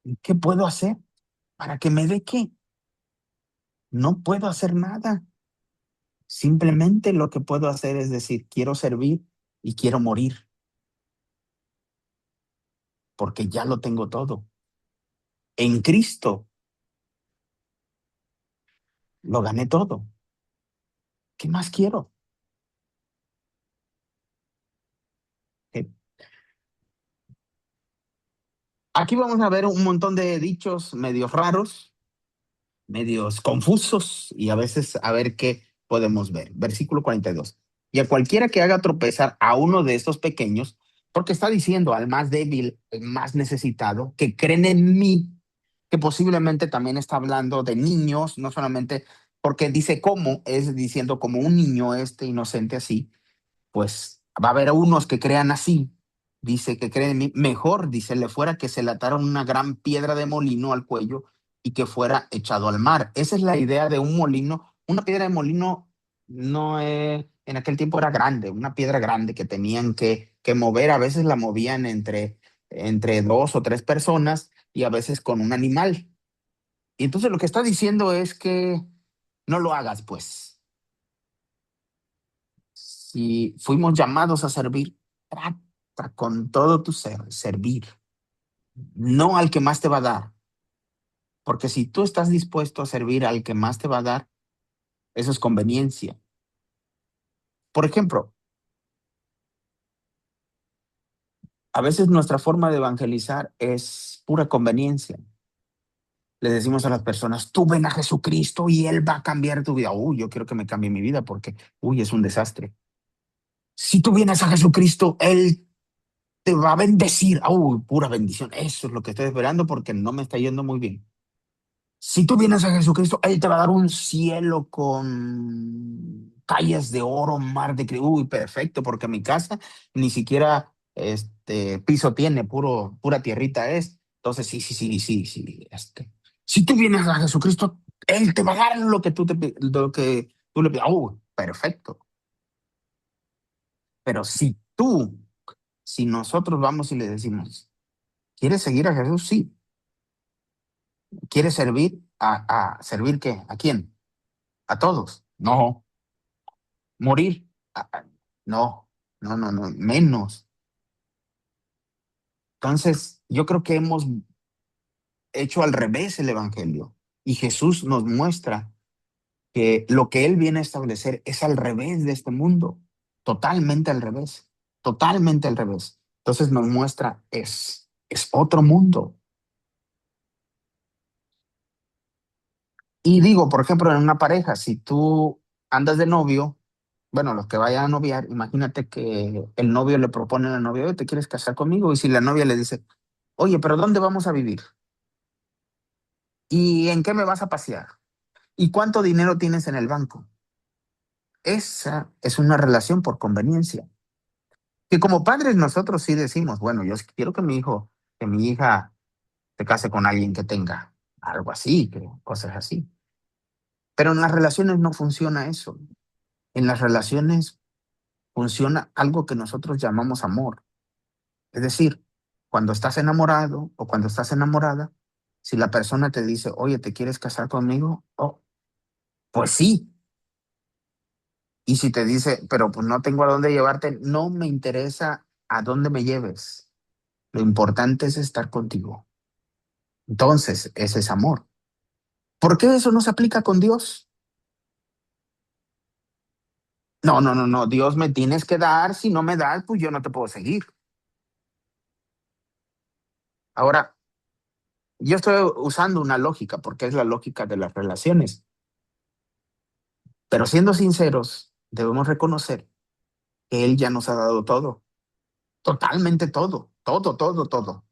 ¿Y qué puedo hacer para que me dé qué? No puedo hacer nada. Simplemente lo que puedo hacer es decir, quiero servir y quiero morir, porque ya lo tengo todo. En Cristo lo gané todo. ¿Qué más quiero? ¿Eh? Aquí vamos a ver un montón de dichos medios raros, medios confusos, y a veces a ver qué podemos ver. Versículo 42. Y a cualquiera que haga tropezar a uno de estos pequeños, porque está diciendo al más débil, el más necesitado, que creen en mí, que posiblemente también está hablando de niños, no solamente porque dice cómo, es diciendo como un niño inocente así, pues va a haber unos que crean así. Dice que creen en mí. Mejor, dice, le fuera que se le atara una gran piedra de molino al cuello y que fuera echado al mar. Esa es la idea de un molino. Una piedra de molino no es, en aquel tiempo era grande, una piedra grande que tenían que mover. A veces la movían entre dos o tres personas y a veces con un animal. Y entonces lo que está diciendo es que no lo hagas, pues. Si fuimos llamados a servir, trata con todo tu ser, servir, no al que más te va a dar. Porque si tú estás dispuesto a servir al que más te va a dar, eso es conveniencia. Por ejemplo, a veces nuestra forma de evangelizar es pura conveniencia. Le decimos a las personas, tú ven a Jesucristo y Él va a cambiar tu vida. Uy, yo quiero que me cambie mi vida porque, uy, es un desastre. Si tú vienes a Jesucristo, Él te va a bendecir. Uy, pura bendición. Eso es lo que estoy esperando porque no me está yendo muy bien. Si tú vienes a Jesucristo, Él te va a dar un cielo con calles de oro, mar de cristal. Uy, perfecto, porque mi casa ni siquiera piso tiene, pura tierrita es. Entonces, sí. Si tú vienes a Jesucristo, Él te va a dar lo que tú le pidas. Uy, perfecto. Pero si nosotros vamos y le decimos, ¿quieres seguir a Jesús? Sí. ¿Quieres servir? ¿A servir qué? ¿A quién? ¿A todos? No. ¿Morir? No, no, menos. Entonces, yo creo que hemos hecho al revés el evangelio y Jesús nos muestra que lo que Él viene a establecer es al revés de este mundo, totalmente al revés, totalmente al revés. Entonces nos muestra, es otro mundo. Y digo, por ejemplo, en una pareja, si tú andas de novio, bueno, los que vayan a noviar, imagínate que el novio le propone a la novia, oye, ¿te quieres casar conmigo? Y si la novia le dice, oye, pero ¿dónde vamos a vivir? ¿Y en qué me vas a pasear? ¿Y cuánto dinero tienes en el banco? Esa es una relación por conveniencia. Que como padres nosotros sí decimos, bueno, yo quiero que que mi hija se case con alguien que tenga algo así, cosas así. Pero en las relaciones no funciona eso. En las relaciones funciona algo que nosotros llamamos amor. Es decir, cuando estás enamorado o cuando estás enamorada, si la persona te dice, oye, ¿te quieres casar conmigo? Oh, pues sí. Y si te dice, pero pues no tengo a dónde llevarte, no me interesa a dónde me lleves. Lo importante es estar contigo. Entonces, ese es amor. ¿Por qué eso no se aplica con Dios? No, no, no, no, Dios me tienes que dar, si no me das, pues yo no te puedo seguir. Ahora, yo estoy usando una lógica porque es la lógica de las relaciones, pero siendo sinceros, debemos reconocer que Él ya nos ha dado todo, totalmente todo, todo, todo, todo.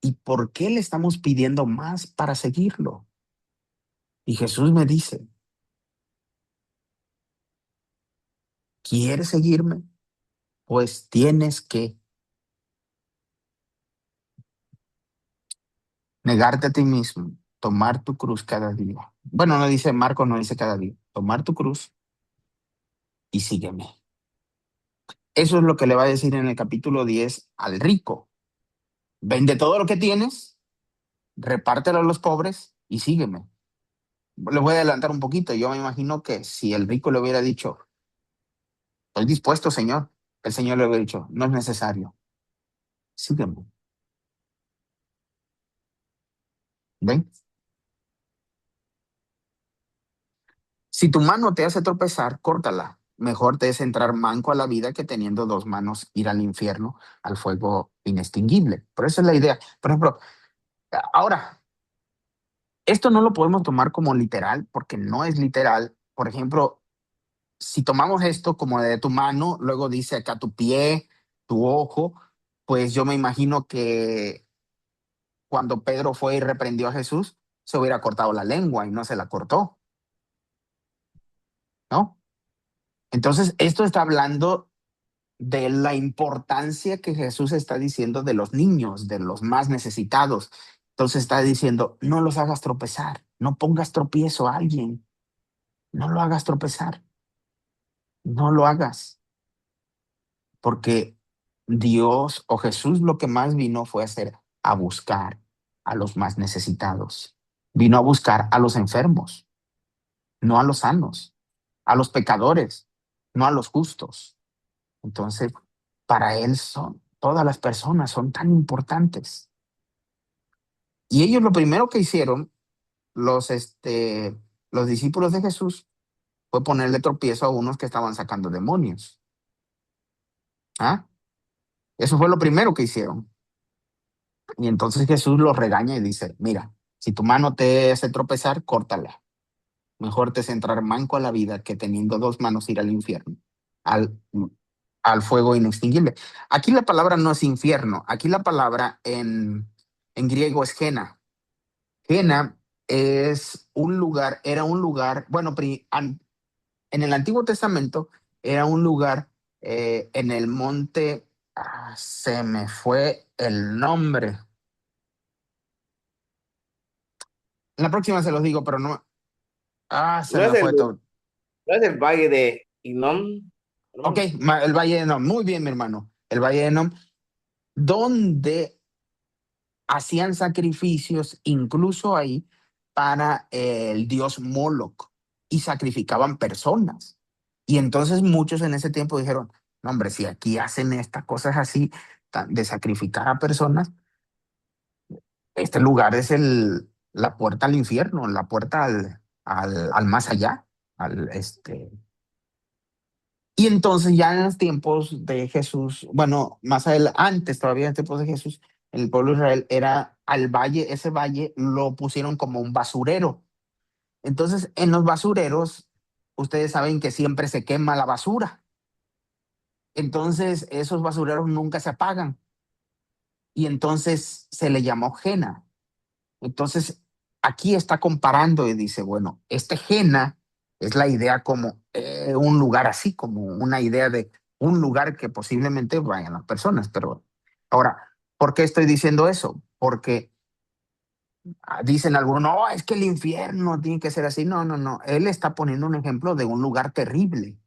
¿Y por qué le estamos pidiendo más para seguirlo? Y Jesús me dice, ¿quieres seguirme? Pues tienes que negarte a ti mismo, tomar tu cruz cada día. Bueno, no dice Marco, no dice cada día. Tomar tu cruz y sígueme. Eso es lo que le va a decir en el capítulo 10 al rico. Vende todo lo que tienes, repártelo a los pobres y sígueme. Le voy a adelantar un poquito. Yo me imagino que si el rico le hubiera dicho, estoy dispuesto, Señor, el Señor le hubiera dicho, no es necesario, sígueme. ¿Ven? Si tu mano te hace tropezar, córtala. Mejor te es entrar manco a la vida que teniendo dos manos ir al infierno, al fuego inextinguible. Por eso es la idea. Por ejemplo, ahora, esto no lo podemos tomar como literal porque no es literal. Por ejemplo, si tomamos esto como de tu mano, luego dice acá tu pie, tu ojo, pues yo me imagino que cuando Pedro fue y reprendió a Jesús, se hubiera cortado la lengua y no se la cortó, ¿no? Entonces, esto está hablando de la importancia que Jesús está diciendo de los niños, de los más necesitados. Entonces está diciendo, no los hagas tropezar, no pongas tropiezo a alguien, no lo hagas tropezar, no lo hagas, porque Dios o Jesús lo que más vino fue a buscar a los más necesitados. Vino a buscar a los enfermos, no a los sanos, a los pecadores, no a los justos. Entonces, para él todas las personas son tan importantes. Y ellos lo primero que hicieron, los discípulos de Jesús, fue ponerle tropiezo a unos que estaban sacando demonios. ¿Ah? Eso fue lo primero que hicieron. Y entonces Jesús los regaña y dice, mira, si tu mano te hace tropezar, córtala. Mejor te es entrar manco a la vida que teniendo dos manos ir al infierno, al, al fuego inextinguible. Aquí la palabra no es infierno, aquí la palabra en griego es Gena. Gena es un lugar, era un lugar, bueno, en el Antiguo Testamento era un lugar en el monte, se me fue el nombre. En la próxima se los digo, pero no, se No es me fue el, todo. no es el valle de Inom. Ok, el Valle de Enom, muy bien, mi hermano. El Valle de Enom, donde hacían sacrificios incluso ahí para el dios Moloch y sacrificaban personas. Y entonces muchos en ese tiempo dijeron, no, hombre, si aquí hacen estas cosas así de sacrificar a personas, este lugar es la puerta al infierno, la puerta al más allá, y entonces ya en los tiempos de Jesús, bueno, más adelante, antes todavía en tiempos de Jesús, el pueblo de Israel era al valle, ese valle lo pusieron como un basurero. Entonces, en los basureros, ustedes saben que siempre se quema la basura. Entonces, esos basureros nunca se apagan. Y entonces se le llamó Jena. Entonces, aquí está comparando y dice, bueno, este Jena es la idea como un lugar así, como una idea de un lugar que posiblemente vayan las personas. Pero ahora, ¿por qué estoy diciendo eso? Porque dicen algunos, no, es que el infierno tiene que ser así. No, no, no. Él está poniendo un ejemplo de un lugar terrible.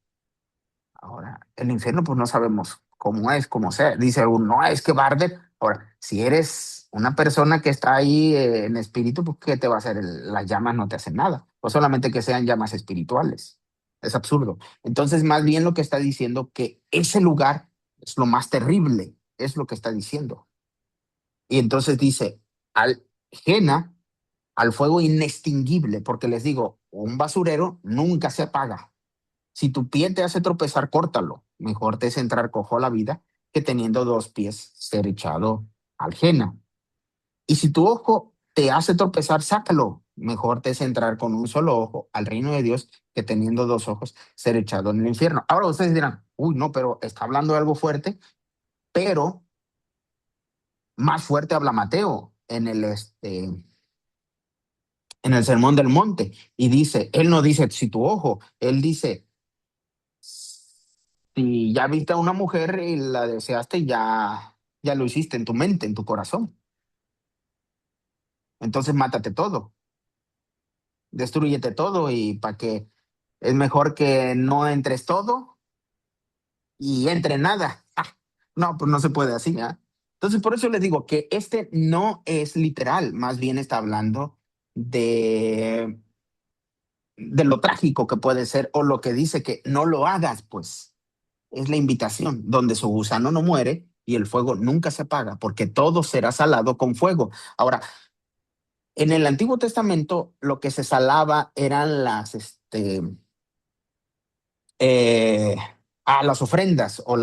Ahora, el infierno, pues no sabemos cómo es, cómo sea. Dice uno, no, es que va a arder. Ahora, si eres una persona que está ahí en espíritu, pues ¿qué te va a hacer? Las llamas no te hacen nada. O solamente que sean llamas espirituales. Es absurdo. Entonces, más bien lo que está diciendo que ese lugar es lo más terrible, es lo que está diciendo. Y entonces dice, ajena al fuego inextinguible, porque les digo, un basurero nunca se apaga. Si tu pie te hace tropezar, córtalo. Mejor te es entrar cojo a la vida que teniendo dos pies ser echado al ajena. Y si tu ojo te hace tropezar, sácalo. Mejor te es entrar con un solo ojo al reino de Dios que teniendo dos ojos ser echado en el infierno. Ahora ustedes dirán, uy, no, pero está hablando de algo fuerte, pero más fuerte habla Mateo en el Sermón del Monte. Y dice, él no dice si tu ojo, él dice, si ya viste a una mujer y la deseaste, ya lo hiciste en tu mente, en tu corazón. Entonces mátate todo, destrúyete todo y para que es mejor que no entres todo y entre nada. Ah, no, pues no se puede así, ¿ah? Entonces, por eso les digo que este no es literal, más bien está hablando de, de lo trágico que puede ser o lo que dice que no lo hagas, pues. Es la invitación, donde su gusano no muere y el fuego nunca se apaga, porque todo será salado con fuego. Ahora, en el Antiguo Testamento, lo que se salaba eran eh, las ofrendas o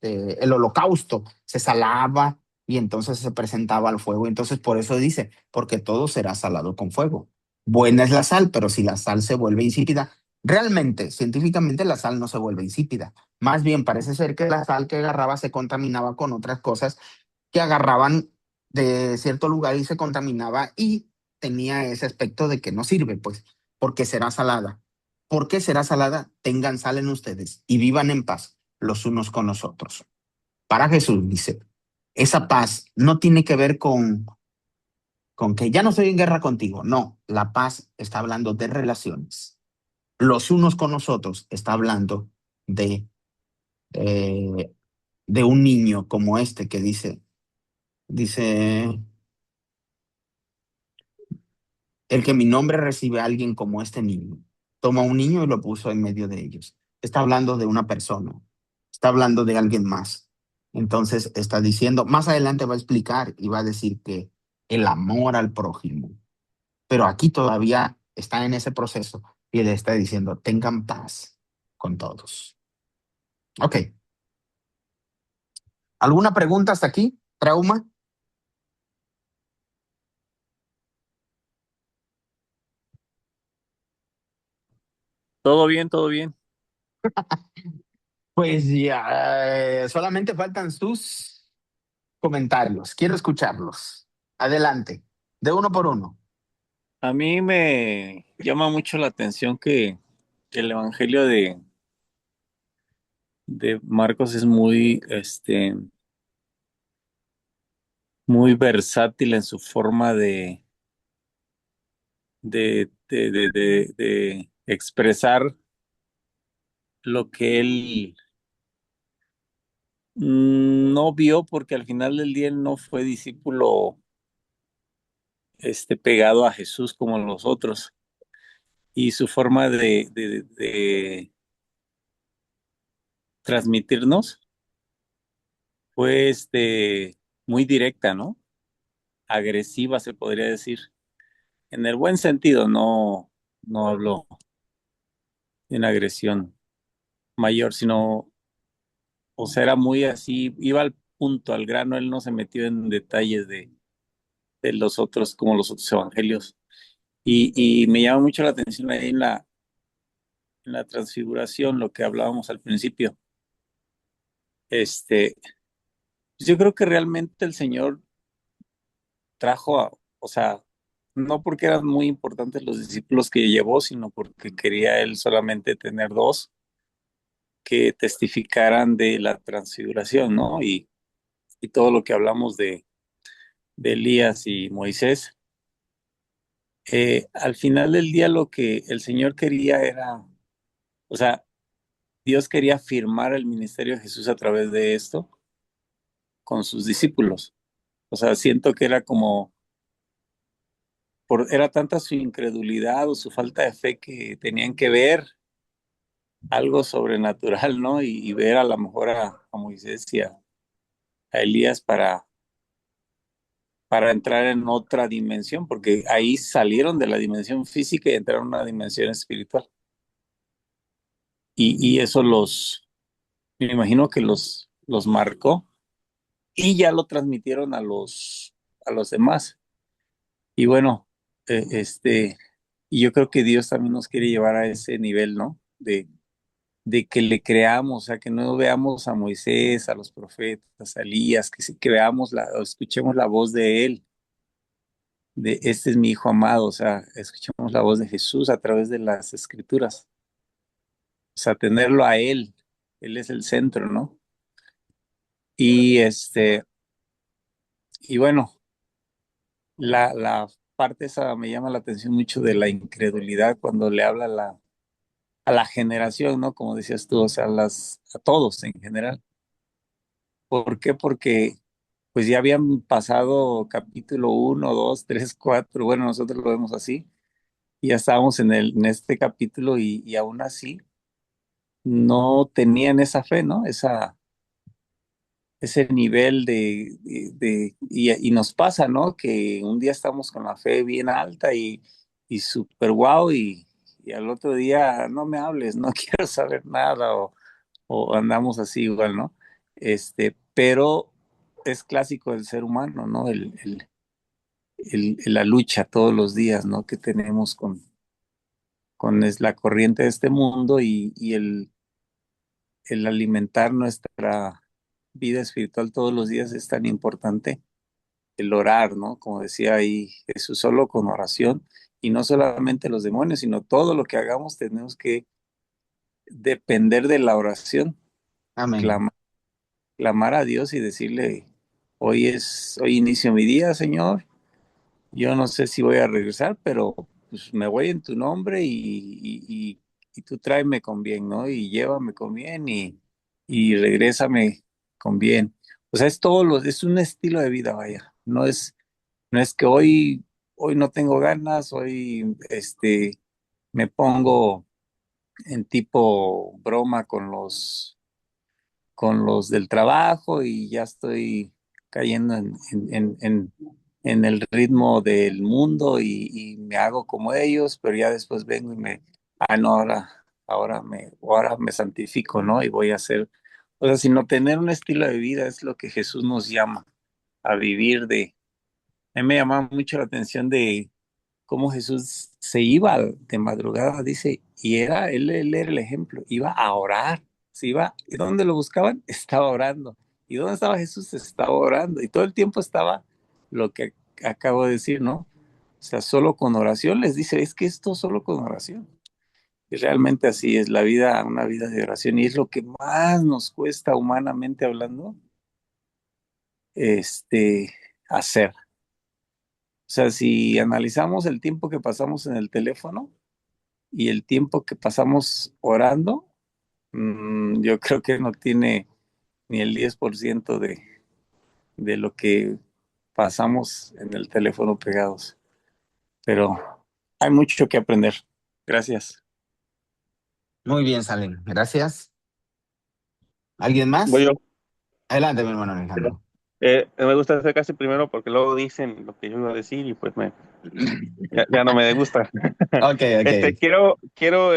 el holocausto se salaba y entonces se presentaba al fuego. Entonces, por eso dice, porque todo será salado con fuego. Buena es la sal, pero si la sal se vuelve insípida, realmente, científicamente, la sal no se vuelve insípida. Más bien, parece ser que la sal que agarraba se contaminaba con otras cosas que agarraban de cierto lugar y se contaminaba y tenía ese aspecto de que no sirve, pues, porque será salada. ¿Por qué será salada? Tengan sal en ustedes y vivan en paz los unos con los otros. Para Jesús, dice, esa paz no tiene que ver con que ya no estoy en guerra contigo. No, la paz está hablando de relaciones. Los unos con nosotros está hablando de, eh, de un niño como este que dice, el que mi nombre recibe a alguien como este niño. Toma un niño y lo puso en medio de ellos. Está hablando de una persona, está hablando de alguien más. Entonces está diciendo, más adelante va a explicar y va a decir que el amor al prójimo, pero aquí todavía está en ese proceso y le está diciendo, tengan paz con todos. Ok. ¿Alguna pregunta hasta aquí? ¿Trauma? Todo bien, todo bien. Pues ya, solamente faltan sus comentarios. Quiero escucharlos. Adelante, de uno por uno. A mí me llama mucho la atención que el Evangelio de Marcos es muy, muy versátil en su forma de expresar lo que él no vio, porque al final del día él no fue discípulo, pegado a Jesús como los otros. Y su forma de transmitirnos fue, muy directa, ¿no? Agresiva, se podría decir. En el buen sentido, no, no hablo de una agresión mayor, sino, o sea, era muy así, iba al punto, al grano, él no se metió en detalles de los otros, como los otros evangelios. Y me llama mucho la atención ahí en la transfiguración, lo que hablábamos al principio. Yo creo que realmente el Señor trajo o sea, no porque eran muy importantes los discípulos que llevó, sino porque quería él solamente tener dos que testificaran de la transfiguración, ¿no? Y todo lo que hablamos de Elías y Moisés. Al final del día lo que el Señor quería era, o sea, Dios quería afirmar el ministerio de Jesús a través de esto con sus discípulos. O sea, siento que era como, era tanta su incredulidad o su falta de fe que tenían que ver algo sobrenatural, ¿no? Y ver a lo mejor a Moisés y a Elías para entrar en otra dimensión, porque ahí salieron de la dimensión física y entraron a una dimensión espiritual. Y eso me imagino que los marcó y ya lo transmitieron a los demás. Y bueno, y yo creo que Dios también nos quiere llevar a ese nivel, ¿no? De que le creamos, o sea, que no veamos a Moisés, a los profetas, a Elías, que sí que veamos o escuchemos la voz de él, de este es mi hijo amado, o sea, escuchemos la voz de Jesús a través de las escrituras, o sea, tenerlo a él es el centro, ¿no? Y y bueno, la parte esa me llama la atención mucho de la incredulidad cuando le habla a la generación, ¿no? Como decías tú, o sea, a todos en general. ¿Por qué? Porque pues ya habían pasado capítulo uno, 2, 3, 4. Bueno, nosotros lo vemos así, y ya estábamos en este capítulo y aún así no tenían esa fe, ¿no? Ese nivel y nos pasa, ¿no? Que un día estamos con la fe bien alta y súper guau y al otro día no me hables, no quiero saber nada o andamos así igual, ¿no? Pero es clásico del ser humano, ¿no? La lucha todos los días, ¿no? Que tenemos con la corriente de este mundo y el alimentar nuestra vida espiritual todos los días es tan importante. El orar, ¿no? Como decía ahí Jesús, solo con oración, y no solamente los demonios, sino todo lo que hagamos tenemos que depender de la oración, Amén. clamar a Dios y decirle, hoy inicio mi día, Señor. Yo no sé si voy a regresar, pero pues me voy en tu nombre y tú tráeme con bien, ¿no? Y llévame con bien y regrésame con bien. O sea, es un estilo de vida, vaya. No es que hoy no tengo ganas, hoy me pongo en tipo broma con los del trabajo y ya estoy cayendo en el ritmo del mundo y me hago como ellos, pero ya después vengo y no, ahora me santifico, ¿no? Y voy a hacer, o sea, sino tener un estilo de vida es lo que Jesús nos llama a vivir a mí me llamaba mucho la atención de cómo Jesús se iba de madrugada, dice, él era el ejemplo, iba a orar, se iba, ¿y dónde lo buscaban? Estaba orando. ¿Y dónde estaba Jesús? Estaba orando. Y todo el tiempo estaba lo que acabo de decir, ¿no? O sea, solo con oración les dice, es que esto solo con oración. Y realmente así es la vida, una vida de oración, y es lo que más nos cuesta humanamente hablando, hacer. O sea, si analizamos el tiempo que pasamos en el teléfono, y el tiempo que pasamos orando, yo creo que no tiene ni el 10% de lo que pasamos en el teléfono pegados. Pero hay mucho que aprender. Gracias. Muy bien, Salen. Gracias. ¿Alguien Voy más? yo. Adelante, mi hermano Alejandro. Me gusta hacer casi primero porque luego dicen lo que yo iba a decir y pues ya no me gusta. Ok, ok. Quiero,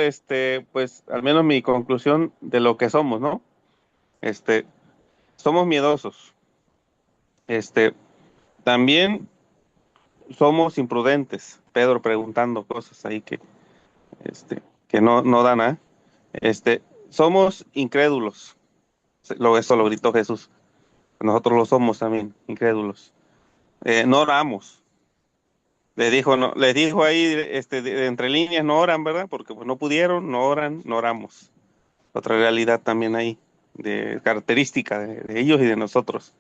pues, al menos mi conclusión de lo que somos, ¿no? Este, somos miedosos. Este, También somos imprudentes. Pedro preguntando cosas ahí que no dan, ¿ah? Somos incrédulos. Eso lo gritó Jesús. Nosotros lo somos también, incrédulos. No oramos. Les dijo ahí, entre líneas, no oran, ¿verdad? Porque pues no pudieron, no oran, no oramos. Otra realidad también ahí, de característica de ellos y de nosotros.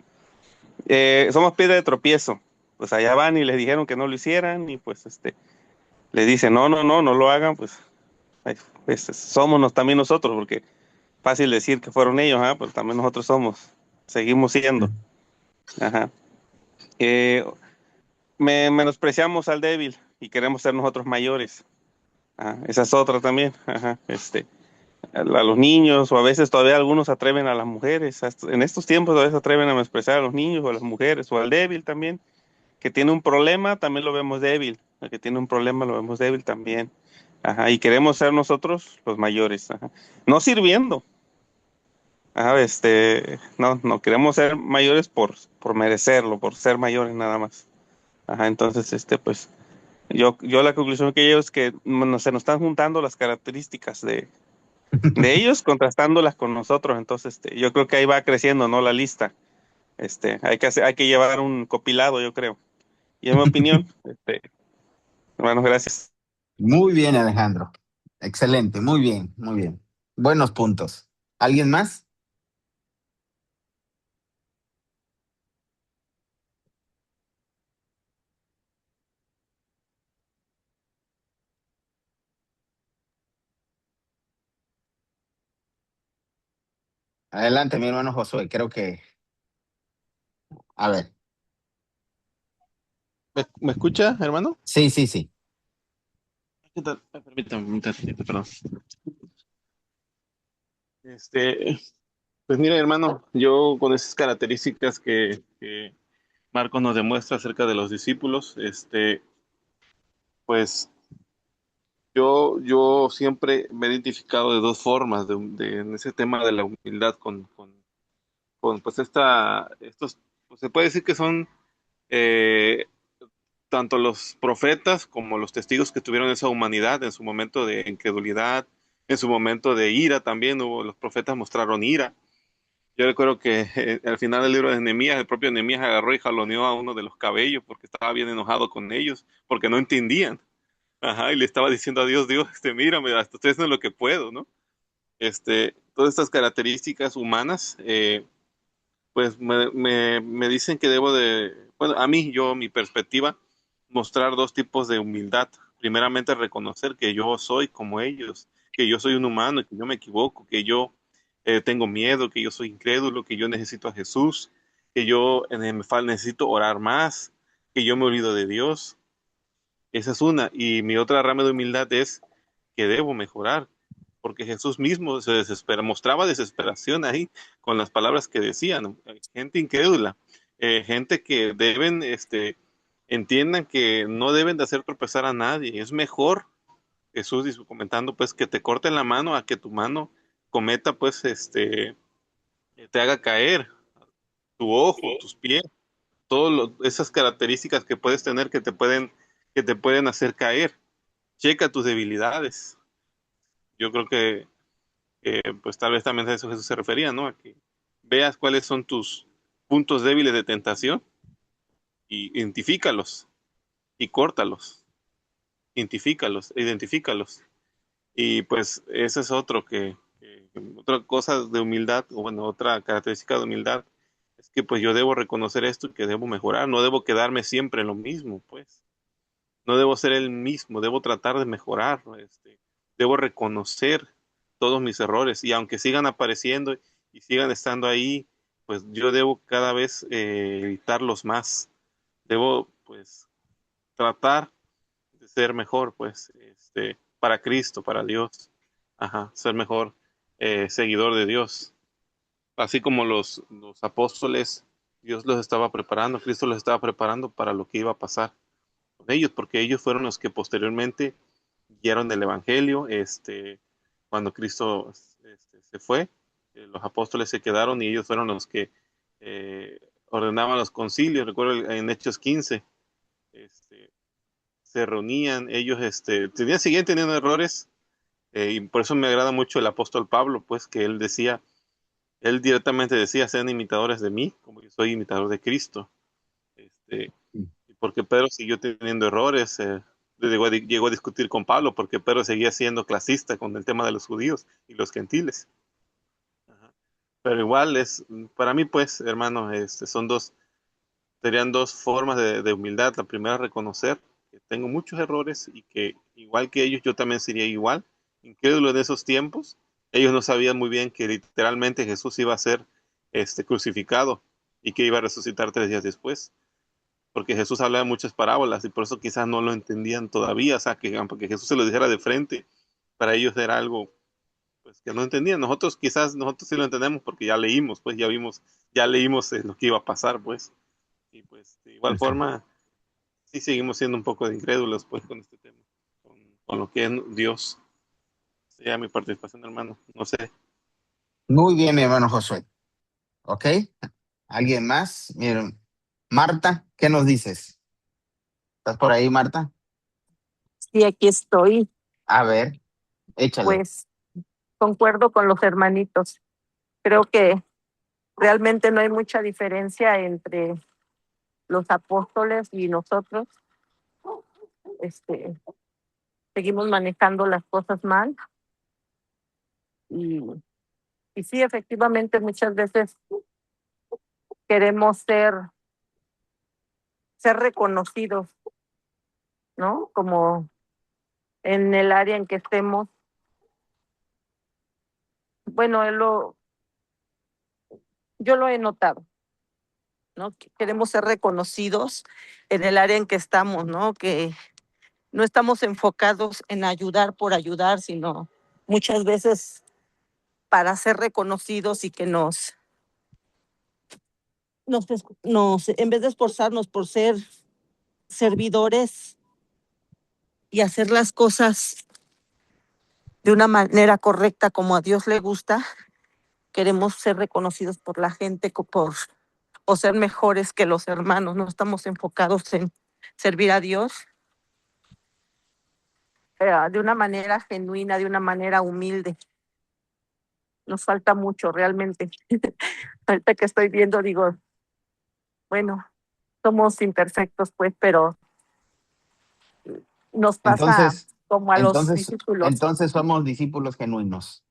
Somos piedra de tropiezo. Pues allá van y les dijeron que no lo hicieran y pues les dicen, no lo hagan, pues somos también nosotros, porque fácil decir que fueron ellos, ¿ah? Pero también nosotros seguimos siendo. Ajá. Eh, Menospreciamos al débil y queremos ser nosotros mayores. Esa es otra también. Ajá. A los niños, o a veces todavía algunos atreven a las mujeres. En estos tiempos todavía se atreven a menospreciar a los niños o a las mujeres o al débil también. que tiene un problema, también lo vemos débil. El que tiene un problema lo vemos débil también. Ajá, y queremos ser nosotros los mayores. Ajá. No sirviendo. Ajá, no queremos ser mayores por merecerlo, por ser mayores nada más. Ajá, entonces, pues, yo la conclusión que llevo es que se nos están juntando las características de ellos, contrastándolas con nosotros. Entonces, yo creo que ahí va creciendo, ¿no? La lista. Hay que llevar un copilado, yo creo. Y en mi opinión, hermanos, gracias. Muy bien, Alejandro. Excelente, muy bien, muy bien. Buenos puntos. ¿Alguien más? Adelante, mi hermano Josué. Creo que, a ver, ¿Me escucha, hermano? sí, sí, sí. ¿Qué tal? Permítame un tantito, perdón. Este, pues mira, hermano, yo con esas características que Marcos nos demuestra acerca de los discípulos, pues yo siempre me he identificado de dos formas en ese tema de la humildad con pues estos, pues se puede decir que son eh, tanto los profetas como los testigos que tuvieron esa humanidad en su momento de incredulidad, en su momento de ira también, los profetas mostraron ira. Yo recuerdo que al final del libro de Nehemías, el propio Nehemías agarró y jaloneó a uno de los cabellos porque estaba bien enojado con ellos, porque no entendían. Ajá, y le estaba diciendo a Dios, Dios, mírame, hasta estoy haciendo lo que puedo, ¿no? Todas estas características humanas, pues me dicen que debo de, bueno, a mí, mi perspectiva, mostrar dos tipos de humildad. Primeramente, reconocer que yo soy como ellos, que yo soy un humano, que yo me equivoco, que yo tengo miedo, que yo soy incrédulo, que yo necesito a Jesús, que yo necesito orar más, que yo me olvido de Dios. Esa es una. Y mi otra rama de humildad es que debo mejorar, porque Jesús mismo se desespera, mostraba desesperación ahí con las palabras que decían, ¿no? Gente incrédula, gente que deben, entiendan que no deben de hacer tropezar a nadie. Es mejor, Jesús dice, comentando, pues, que te corten la mano a que tu mano cometa, pues, te haga caer tu ojo, tus pies, todas esas características que puedes tener que te pueden hacer caer. Checa tus debilidades. Yo creo que pues tal vez también a eso Jesús se refería, ¿no? A que veas cuáles son tus puntos débiles de tentación y identifícalos y córtalos, identifícalos. Y pues ese es otro otra cosa de humildad, o bueno, otra característica de humildad, es que pues yo debo reconocer esto y que debo mejorar, no debo quedarme siempre en lo mismo, pues. No debo ser el mismo, debo tratar de mejorar, ¿no? Debo reconocer todos mis errores y aunque sigan apareciendo y sigan estando ahí, pues yo debo cada vez evitarlos más. Debo pues tratar de ser mejor, pues, para Cristo, para Dios. Ajá, ser mejor seguidor de Dios. Así como los apóstoles, Dios los estaba preparando, Cristo los estaba preparando para lo que iba a pasar con ellos, porque ellos fueron los que posteriormente guiaron el evangelio, cuando Cristo se fue, los apóstoles se quedaron y ellos fueron los que ordenaban los concilios. Recuerdo en Hechos 15, este, se reunían, ellos seguían teniendo errores, y por eso me agrada mucho el apóstol Pablo, pues que él directamente decía, sean imitadores de mí, como yo soy imitador de Cristo. Este, porque Pedro siguió teniendo errores, llegó a discutir con Pablo porque Pedro seguía siendo clasista con el tema de los judíos y los gentiles. Ajá. Pero igual para mí pues, hermano, serían dos formas de humildad. La primera, reconocer que tengo muchos errores y que igual que ellos, yo también sería igual, incrédulo en esos tiempos. Ellos no sabían muy bien que literalmente Jesús iba a ser crucificado y que iba a resucitar 3 días después, porque Jesús hablaba de muchas parábolas y por eso quizás no lo entendían todavía, o sea, que aunque Jesús se lo dijera de frente, para ellos era algo pues que no entendían. Nosotros sí lo entendemos porque ya leímos, pues ya leímos lo que iba a pasar, pues. Y pues de igual Perfecto. forma, sí seguimos siendo un poco de incrédulos pues con este tema, con lo que es Dios. Sería mi participación, hermano. No sé. Muy bien, mi hermano Josué. ¿Ok? ¿Alguien más? Miren, Marta, ¿qué nos dices? ¿Estás por ahí, Marta? Sí, aquí estoy. A ver, échale. Pues concuerdo con los hermanitos. Creo que realmente no hay mucha diferencia entre los apóstoles y nosotros. Este, seguimos manejando las cosas mal y, y sí, efectivamente, muchas veces queremos ser reconocidos, ¿no? Como en el área en que estemos. Bueno, yo lo he notado, ¿no? Que queremos ser reconocidos en el área en que estamos, ¿no? Que no estamos enfocados en ayudar por ayudar, sino muchas veces para ser reconocidos y que en vez de esforzarnos por ser servidores y hacer las cosas de una manera correcta como a Dios le gusta, queremos ser reconocidos por la gente o ser mejores que los hermanos. No estamos enfocados en servir a Dios de una manera genuina, de una manera humilde. Nos falta mucho realmente. Ahorita que estoy viendo, digo, bueno, somos imperfectos, pues, pero nos pasa Entonces, como a los entonces, discípulos. entonces somos discípulos genuinos.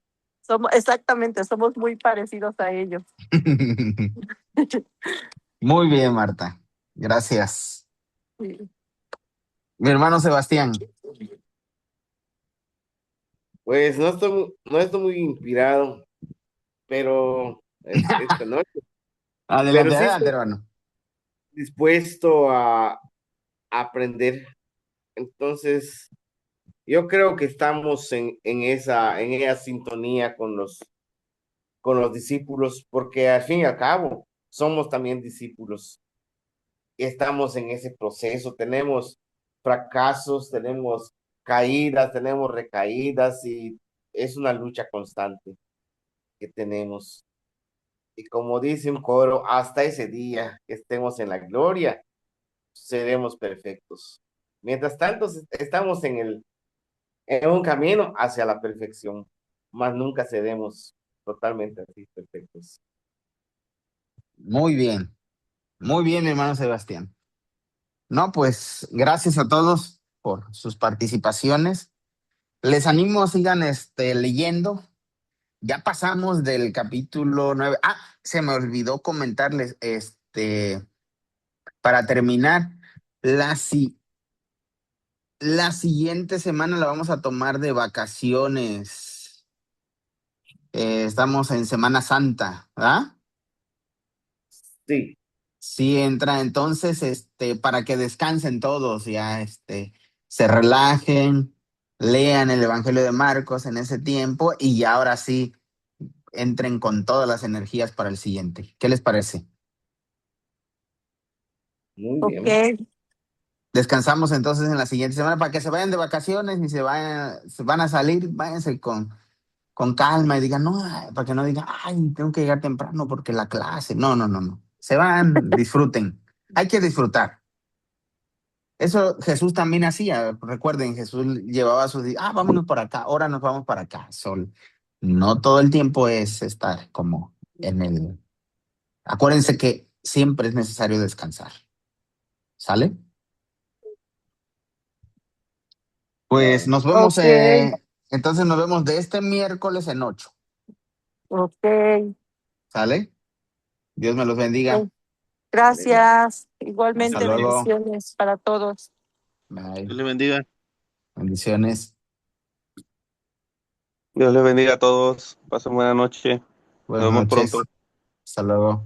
Exactamente, somos muy parecidos a ellos. Muy bien, Marta. Gracias. Sí. Mi hermano Sebastián, Pues no estoy muy inspirado, pero esta noche, pero adelante, sí adelante, estoy hermano. dispuesto a aprender. Entonces, yo creo que estamos en esa sintonía con los discípulos, porque al fin y al cabo somos también discípulos. Estamos en ese proceso, tenemos fracasos, tenemos caídas, tenemos recaídas y es una lucha constante que tenemos. Y como dice un coro, hasta ese día que estemos en la gloria, seremos perfectos. Mientras tanto, estamos en un camino hacia la perfección, mas nunca seremos totalmente así perfectos. Muy bien, muy bien, mi hermano Sebastián. No, pues gracias a todos por sus participaciones. Les animo, sigan leyendo. Ya pasamos del capítulo 9. Ah, se me olvidó comentarles, para terminar, la, si- la siguiente semana la vamos a tomar de vacaciones. Estamos en Semana Santa, ¿verdad? Sí, Sí, entra entonces, para que descansen todos, ya, se relajen, lean el Evangelio de Marcos en ese tiempo y ya ahora sí entren con todas las energías para el siguiente. ¿Qué les parece? muy Ok, bien. Descansamos entonces en la siguiente semana para que se vayan de vacaciones y se van a salir, váyanse con calma y digan, no, ay, para que no digan, ay, tengo que llegar temprano porque la clase. No, no, no, no. Se van, disfruten. Hay que disfrutar. Eso Jesús también hacía. Recuerden, Jesús llevaba a sus, vámonos por acá, ahora nos vamos para acá. Sol. No todo el tiempo es estar como en el. Acuérdense que siempre es necesario descansar. ¿Sale? Pues Vale. nos vemos, ok, entonces nos vemos de este miércoles en 8. ok. ¿Sale? Dios me los bendiga. Gracias. Hasta Igualmente, luego. bendiciones para todos. Bye. Dios le bendiga. Bendiciones. Dios les bendiga a todos. Pasen buena noche. Nos Buenas vemos pronto. noches. Hasta luego.